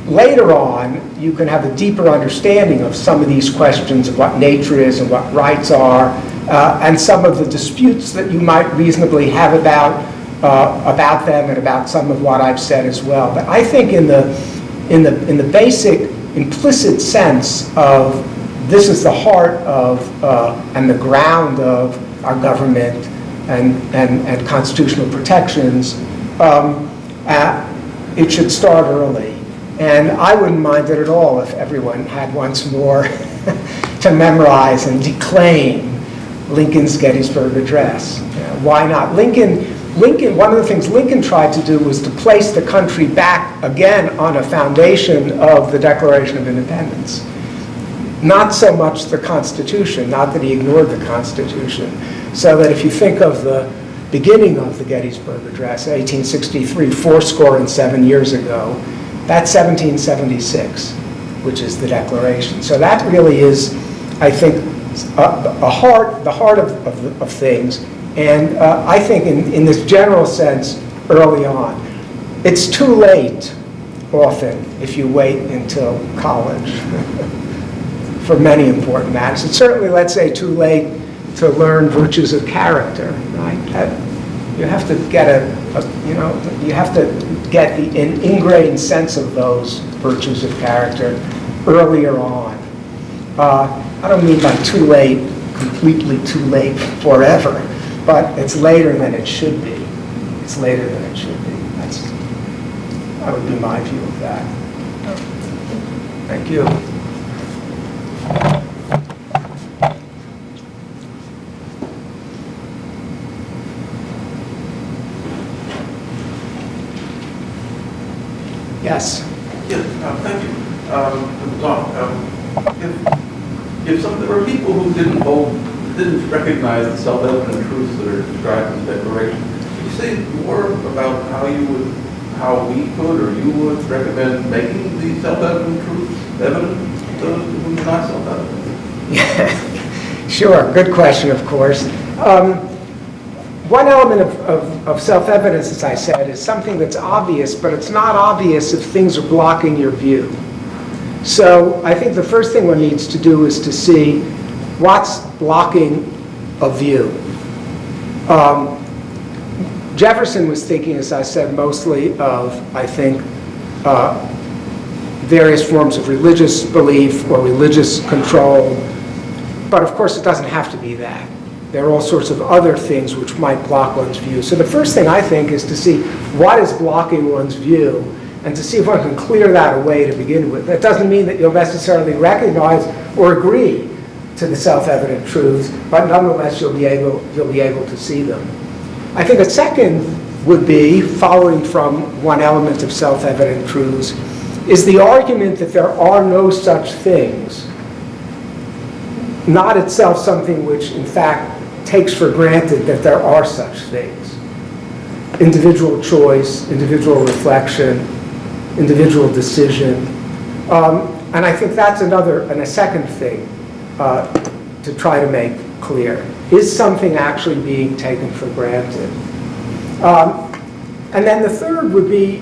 S2: Later on, you can have a deeper understanding of some of these questions of what nature is and what rights are, and some of the disputes that you might reasonably have about them and about some of what I've said as well. But I think in the basic implicit sense of this is the heart of and the ground of our government and constitutional protections, it should start early. And I wouldn't mind it at all if everyone had once more to memorize and declaim Lincoln's Gettysburg Address. Why not? Lincoln, one of the things Lincoln tried to do was to place the country back again on a foundation of the Declaration of Independence. Not so much the Constitution, not that he ignored the Constitution, so that if you think of the beginning of the Gettysburg Address, 1863, 7 years ago, that's 1776, which is the Declaration. So that really is, I think, the heart of things. And I think in this general sense, early on, it's too late, often, if you wait until college for many important matters. It's certainly, let's say, too late to learn virtues of character, right? You have to get an ingrained sense of those virtues of character earlier on. I don't mean by too late, completely too late forever, but it's later than it should be. It's later than it should be. That would be my view of that. Thank you. Yes.
S6: Yes, thank you for the talk. If there were people who didn't hold didn't recognize the self-evident truths that are described in the Declaration. Could you say more about how we could or you would recommend making the self-evident truths evident to those who are not self-evident?
S2: Sure, good question, of course. One element of self-evidence, as I said, is something that's obvious, but it's not obvious if things are blocking your view. So I think the first thing one needs to do is to see what's blocking a view. Jefferson was thinking, as I said, mostly of, I think, various forms of religious belief or religious control. But of course, it doesn't have to be that. There are all sorts of other things which might block one's view. So the first thing I think is to see what is blocking one's view and to see if one can clear that away to begin with. That doesn't mean that you'll necessarily recognize or agree to the self-evident truths, but nonetheless you'll be able to see them. I think a second would be, following from one element of self-evident truths, is the argument that there are no such things, not itself something which in fact takes for granted that there are such things. Individual choice, individual reflection, individual decision. And I think that's a second thing to try to make clear. Is something actually being taken for granted? And then the third would be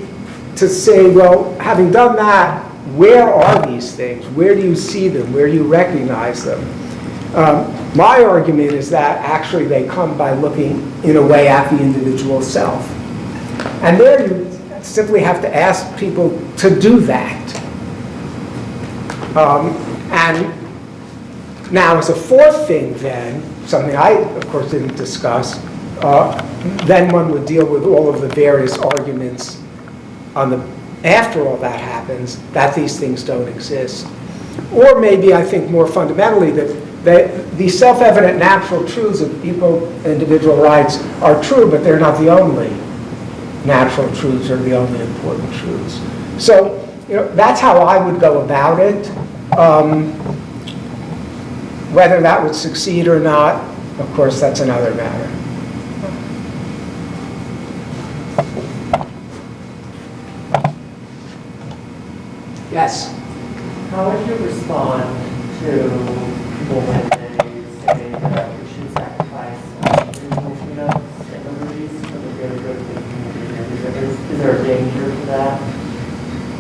S2: to say, well, having done that, where are these things? Where do you see them? Where do you recognize them? My argument is that actually they come by looking, in a way, at the individual self. And there you simply have to ask people to do that. And now, as a fourth thing then, something I, of course, didn't discuss, then one would deal with all of the various arguments after all that happens, that these things don't exist. Or maybe, I think, more fundamentally, that the self-evident natural truths of individual rights are true, but they're not the only natural truths or the only important truths. So, that's how I would go about it. Whether that would succeed or not, of course, that's another matter. Yes?
S7: How would you respond to people when they say that we should sacrifice individual freedoms and liberties for the greater good of the community? Is there a danger to that?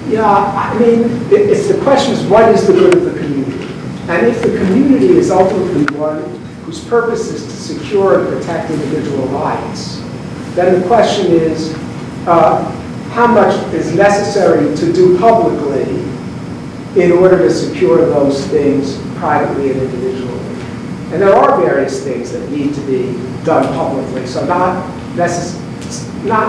S2: Yeah, I mean, if the question is, what is the good of the community? And if the community is ultimately one whose purpose is to secure and protect individual rights, then the question is, how much is necessary to do publicly in order to secure those things privately and individually? And there are various things that need to be done publicly, so not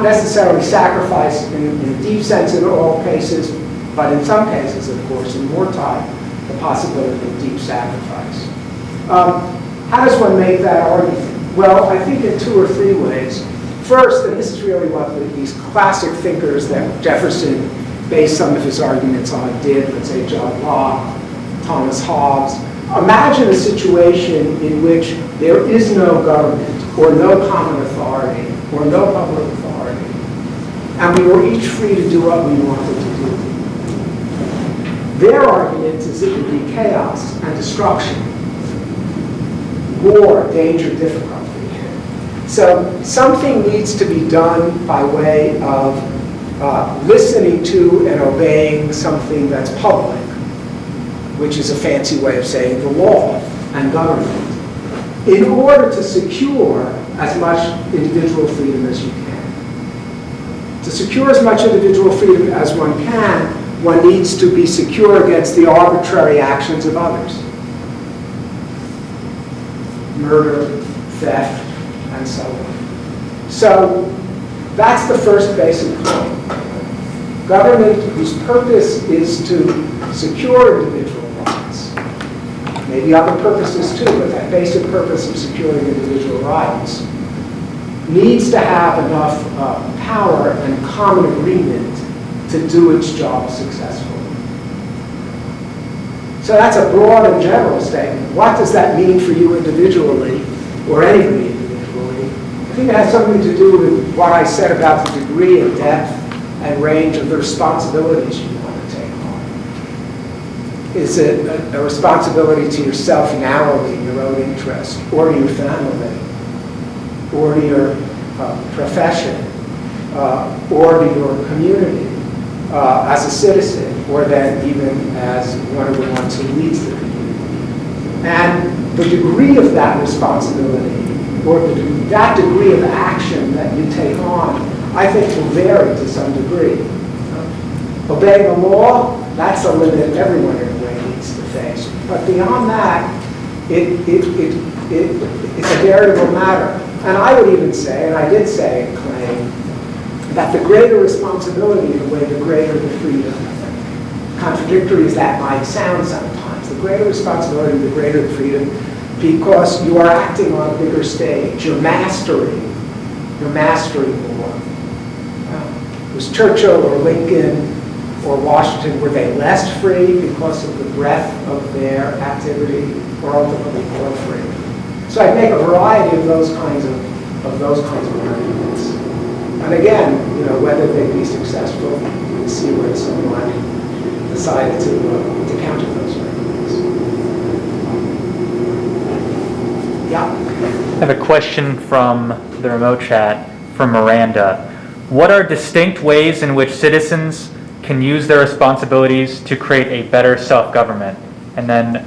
S2: necessarily sacrifice in a deep sense in all cases, but in some cases, of course, in wartime, the possibility of deep sacrifice. How does one make that argument? Well, I think in 2 or 3 ways. First, and this is really what these classic thinkers that Jefferson based some of his arguments on did, let's say John Locke, Thomas Hobbes. Imagine a situation in which there is no government or no common authority or no public authority, and we were each free to do what we wanted to do. Their argument is it would be chaos and destruction, war, danger, difficulty. So something needs to be done by way of listening to and obeying something that's public, which is a fancy way of saying the law and government, in order to secure as much individual freedom as you can. To secure as much individual freedom as one can, one needs to be secure against the arbitrary actions of others. Murder, theft, and so on. So that's the first basic point. Government whose purpose is to secure individual rights, maybe other purposes too, but that basic purpose of securing individual rights, needs to have enough power and common agreement to do its job successfully. So that's a broad and general statement. What does that mean for you individually, or anybody individually? I think it has something to do with what I said about the degree and depth and range of the responsibilities you want to take on. Is it a responsibility to yourself narrowly, your own interest, or to your family, or to your profession, or to your community as a citizen, or then even as one of the ones who leads the community? And the degree of that responsibility, or that degree of action that you take on, I think will vary to some degree. Obeying the law, that's a limit everyone in a way needs to face. But beyond that, it's a variable matter. And I would even say, and I did say and claim, that the greater responsibility, in a way, the greater the freedom. Contradictory as that might sound sometimes, the greater responsibility, the greater the freedom, because you are acting on a bigger stage. You're mastering more. Was Churchill or Lincoln or Washington, were they less free because of the breadth of their activity, or ultimately more free? So I'd make a variety of those kinds of arguments. And again, whether they'd be successful, we'll see where someone decided to counter those arguments. Yeah.
S3: I have a question from the remote chat from Miranda. What are distinct ways in which citizens can use their responsibilities to create a better self-government? And then,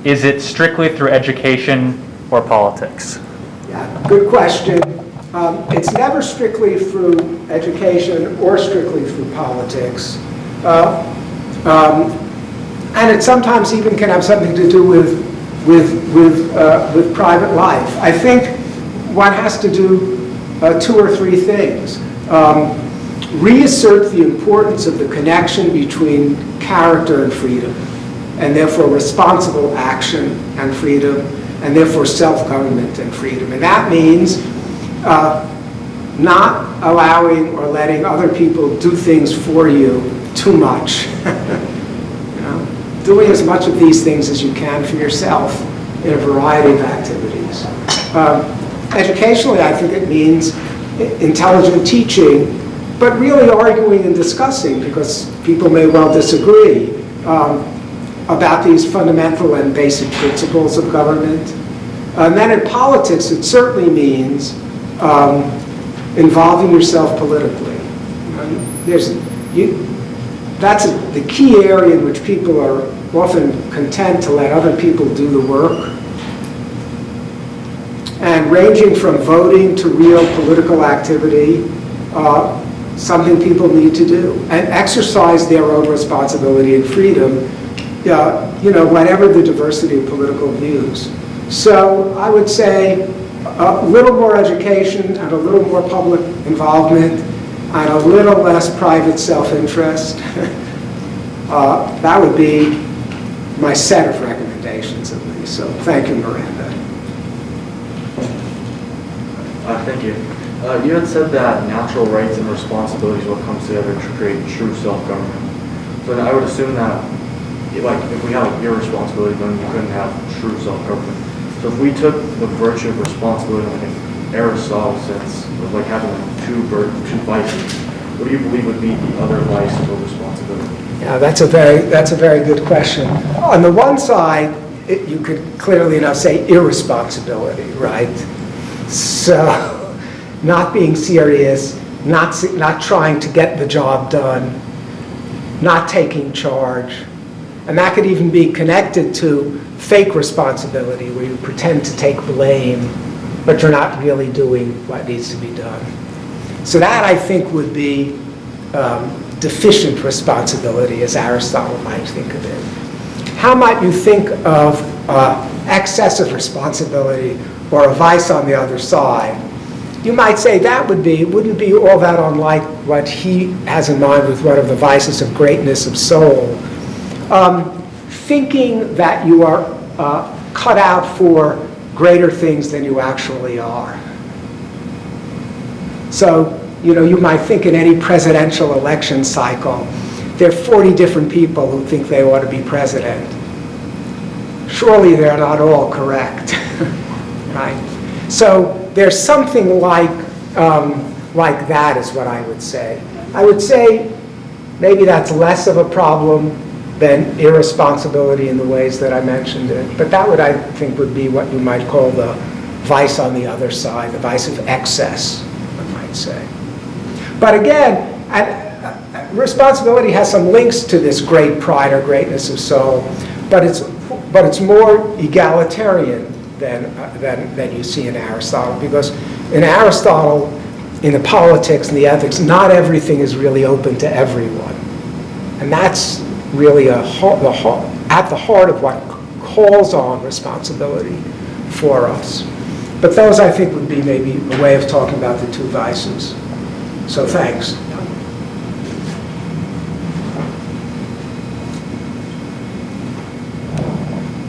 S3: is it strictly through education or politics?
S2: Yeah, good question. It's never strictly through education or strictly through politics. And it sometimes even can have something to do with private life. I think one has to do 2 or 3 things. Reassert the importance of the connection between character and freedom, and therefore responsible action and freedom, and therefore self-government and freedom. And that means not allowing or letting other people do things for you too much. Doing as much of these things as you can for yourself in a variety of activities. Educationally, I think it means intelligent teaching, but really arguing and discussing, because people may well disagree, about these fundamental and basic principles of government. And then in politics, it certainly means involving yourself politically. That's the key area in which people are often content to let other people do the work. And ranging from voting to real political activity, something people need to do. And exercise their own responsibility and freedom, whatever the diversity of political views. So I would say a little more education and a little more public involvement and a little less private self-interest. That would be my set of recommendations, at least. So thank you, Miranda.
S8: Thank you. You had said that natural rights and responsibilities will come together to create true self-government. So then I would assume that, if we have irresponsibility, then we couldn't have true self-government. So if we took the virtue of responsibility, like in Aristotle's sense, of like having two vices, what do you believe would be the other vice of responsibility? Yeah,
S2: that's a very good question. On the one side, you could clearly enough say irresponsibility, right? So, not being serious, not trying to get the job done, not taking charge. And that could even be connected to fake responsibility, where you pretend to take blame, but you're not really doing what needs to be done. So that, I think, would be deficient responsibility, as Aristotle might think of it. How might you think of excessive responsibility, or a vice on the other side? You might say that wouldn't be all that unlike what he has in mind with one of the vices of greatness of soul. Thinking that you are cut out for greater things than you actually are. So, you might think in any presidential election cycle, there are 40 different people who think they ought to be president. surely they're not all correct, right? So there's something like that is what I would say. I would say maybe that's less of a problem than irresponsibility in the ways that I mentioned it. But that would, I think, would be what you might call the vice on the other side, the vice of excess, one might say. But again, responsibility has some links to this great pride or greatness of soul, but it's more egalitarian than you see in Aristotle, because in Aristotle, in the politics and the ethics, not everything is really open to everyone. And that's really at the heart of what calls on responsibility for us. But those, I think, would be maybe a way of talking about the two vices. So thanks.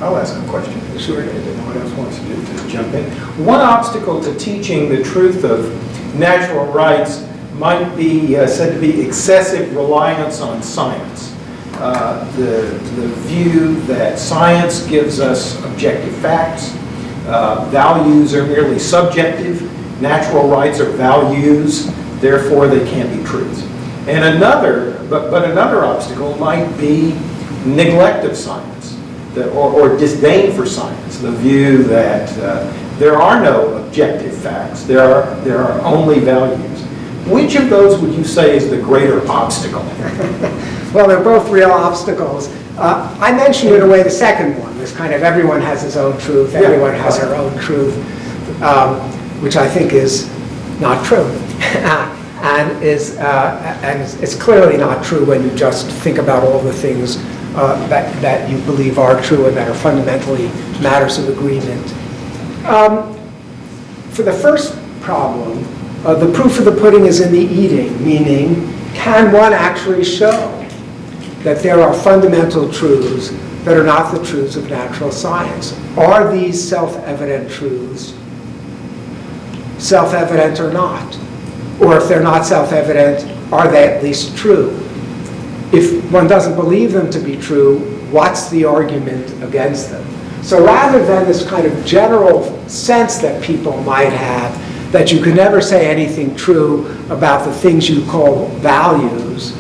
S1: I'll ask a question. Sure, if anyone else wants to jump in. One obstacle to teaching the truth of natural rights might be said to be excessive reliance on science. The view that science gives us objective facts, values are merely subjective, natural rights are values, therefore they can't be truths. And another obstacle might be neglect of science, or disdain for science, the view that there are no objective facts, there are only values. Which of those would you say is the greater obstacle?
S2: Well, they're both real obstacles. I mentioned in a way the second one, this kind of everyone has his own truth, everyone has her own truth, which I think is not true. And it's clearly not true when you just think about all the things that you believe are true and that are fundamentally matters of agreement. For the first problem, the proof of the pudding is in the eating, meaning, can one actually show that there are fundamental truths that are not the truths of natural science? Are these self-evident truths self-evident or not? Or if they're not self-evident, are they at least true? If one doesn't believe them to be true, what's the argument against them? So rather than this kind of general sense that people might have that you could never say anything true about the things you call values,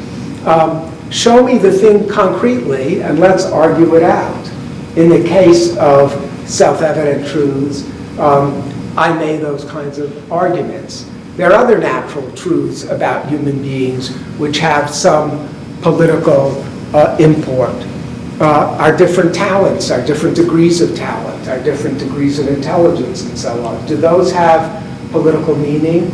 S2: show me the thing concretely and let's argue it out. In the case of self-evident truths, I made those kinds of arguments. There are other natural truths about human beings which have some political import. Our different talents, our different degrees of talent, our different degrees of intelligence, and so on. Do those have political meaning,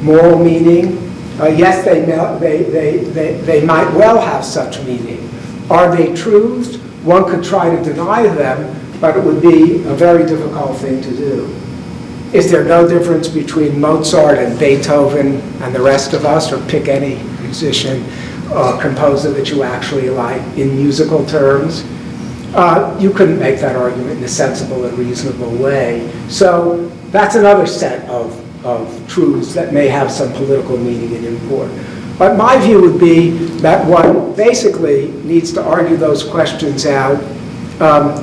S2: moral meaning? Yes, they might well have such meaning. Are they truths? One could try to deny them, but it would be a very difficult thing to do. Is there no difference between Mozart and Beethoven and the rest of us, or pick any musician or composer that you actually like in musical terms? You couldn't make that argument in a sensible and reasonable way. So that's another set of truths that may have some political meaning and import. But my view would be that one basically needs to argue those questions out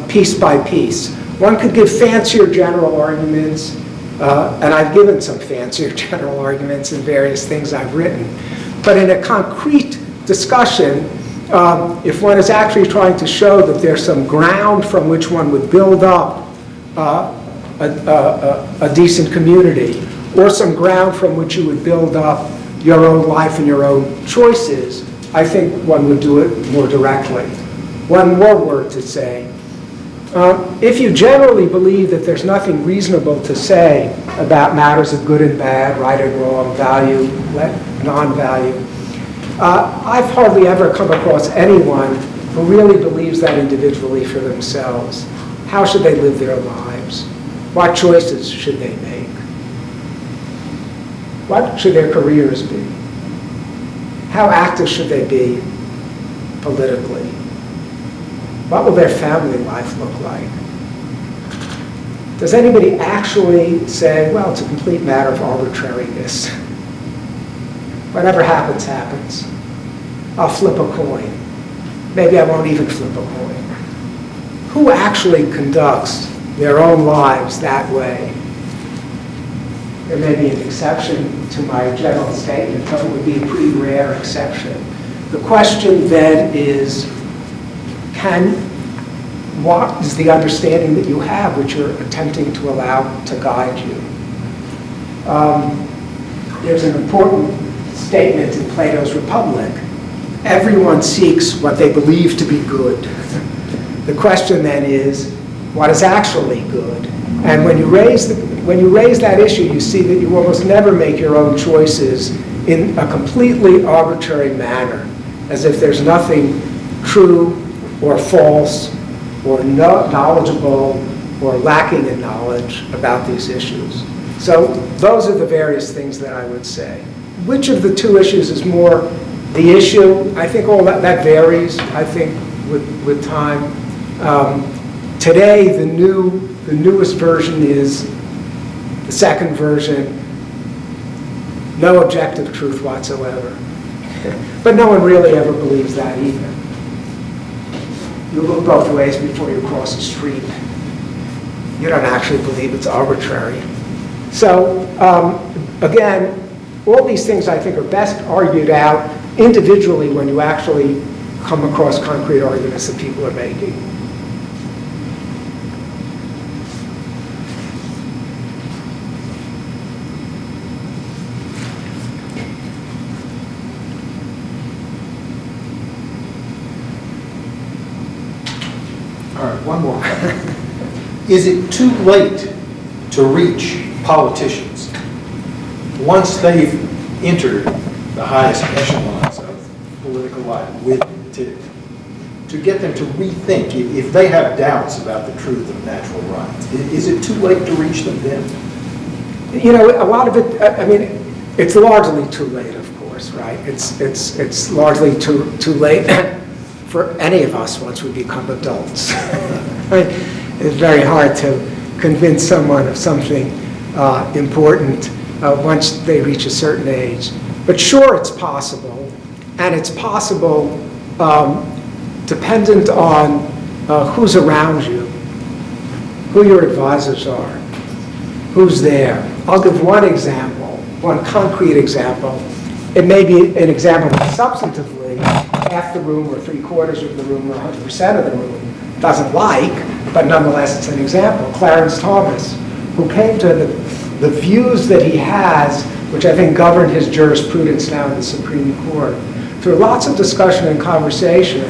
S2: piece by piece. One could give fancier general arguments, and I've given some fancier general arguments in various things I've written. But in a concrete discussion, if one is actually trying to show that there's some ground from which one would build up a decent community, or some ground from which you would build up your own life and your own choices, I think one would do it more directly. One more word to say. If you generally believe that there's nothing reasonable to say about matters of good and bad, right and wrong, value, non-value, I've hardly ever come across anyone who really believes that individually for themselves. How should they live their lives? What choices should they make? What should their careers be? How active should they be politically? What will their family life look like? Does anybody actually say, well, it's a complete matter of arbitrariness. Whatever happens, happens. I'll flip a coin. Maybe I won't even flip a coin. who actually conducts their own lives that way? There may be an exception to my general statement, but it would be a pretty rare exception. The question then is, what is the understanding that you have, which you're attempting to allow to guide you? There's an important statement in Plato's Republic. Everyone seeks what they believe to be good. The question then is, what is actually good? And when you raise that issue, you see that you almost never make your own choices in a completely arbitrary manner, as if there's nothing true or false or knowledgeable or lacking in knowledge about these issues. So those are the various things that I would say. Which of the two issues is more the issue? I think all that varies, I think, with time. Today, the newest version is the second version, no objective truth whatsoever. But no one really ever believes that either. You look both ways before you cross the street. You don't actually believe it's arbitrary. So, again, all these things I think are best argued out individually when you actually come across concrete arguments that people are making.
S1: All right, one more. Is it too late to reach politicians once they've entered the highest echelons of political life to get them to rethink if they have doubts about the truth of natural rights? Is it too late to reach them then?
S2: You know, a lot of it, I mean, it's largely too late, of course, right? It's largely too late for any of us once we become adults. It's very hard to convince someone of something important once they reach a certain age. But sure, it's possible, and it's possible dependent on who's around you, who your advisors are, who's there. I'll give one example, one concrete example. It may be an example that substantively half the room or 3/4 of the room or 100% of the room doesn't like, but nonetheless it's an example. Clarence Thomas, who came to the views that he has, which I think govern his jurisprudence now in the Supreme Court, through lots of discussion and conversation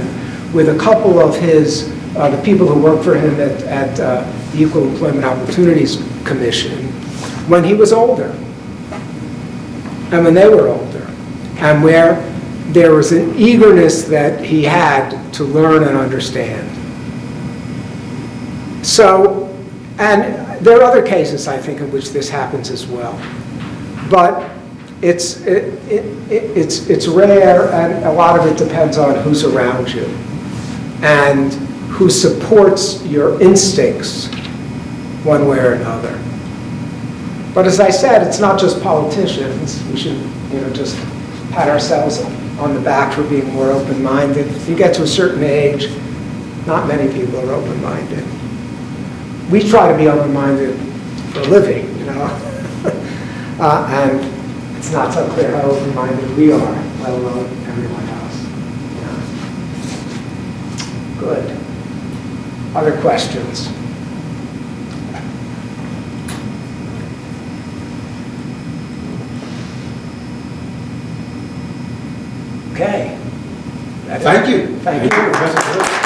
S2: with a couple of the people who work for him at the Equal Employment Opportunities Commission when he was older and when they were older, and where there was an eagerness that he had to learn and understand. So, and there are other cases, I think, in which this happens as well. But it's rare, and a lot of it depends on who's around you and who supports your instincts one way or another. But as I said, it's not just politicians. We should, just pat ourselves on the back for being more open-minded. If you get to a certain age, not many people are open-minded. We try to be open-minded for a living, and it's not so clear how open-minded we are, let alone everyone else. Good. Other questions? Okay.
S1: Thank you.
S2: Thank you.
S1: Professor Blitz.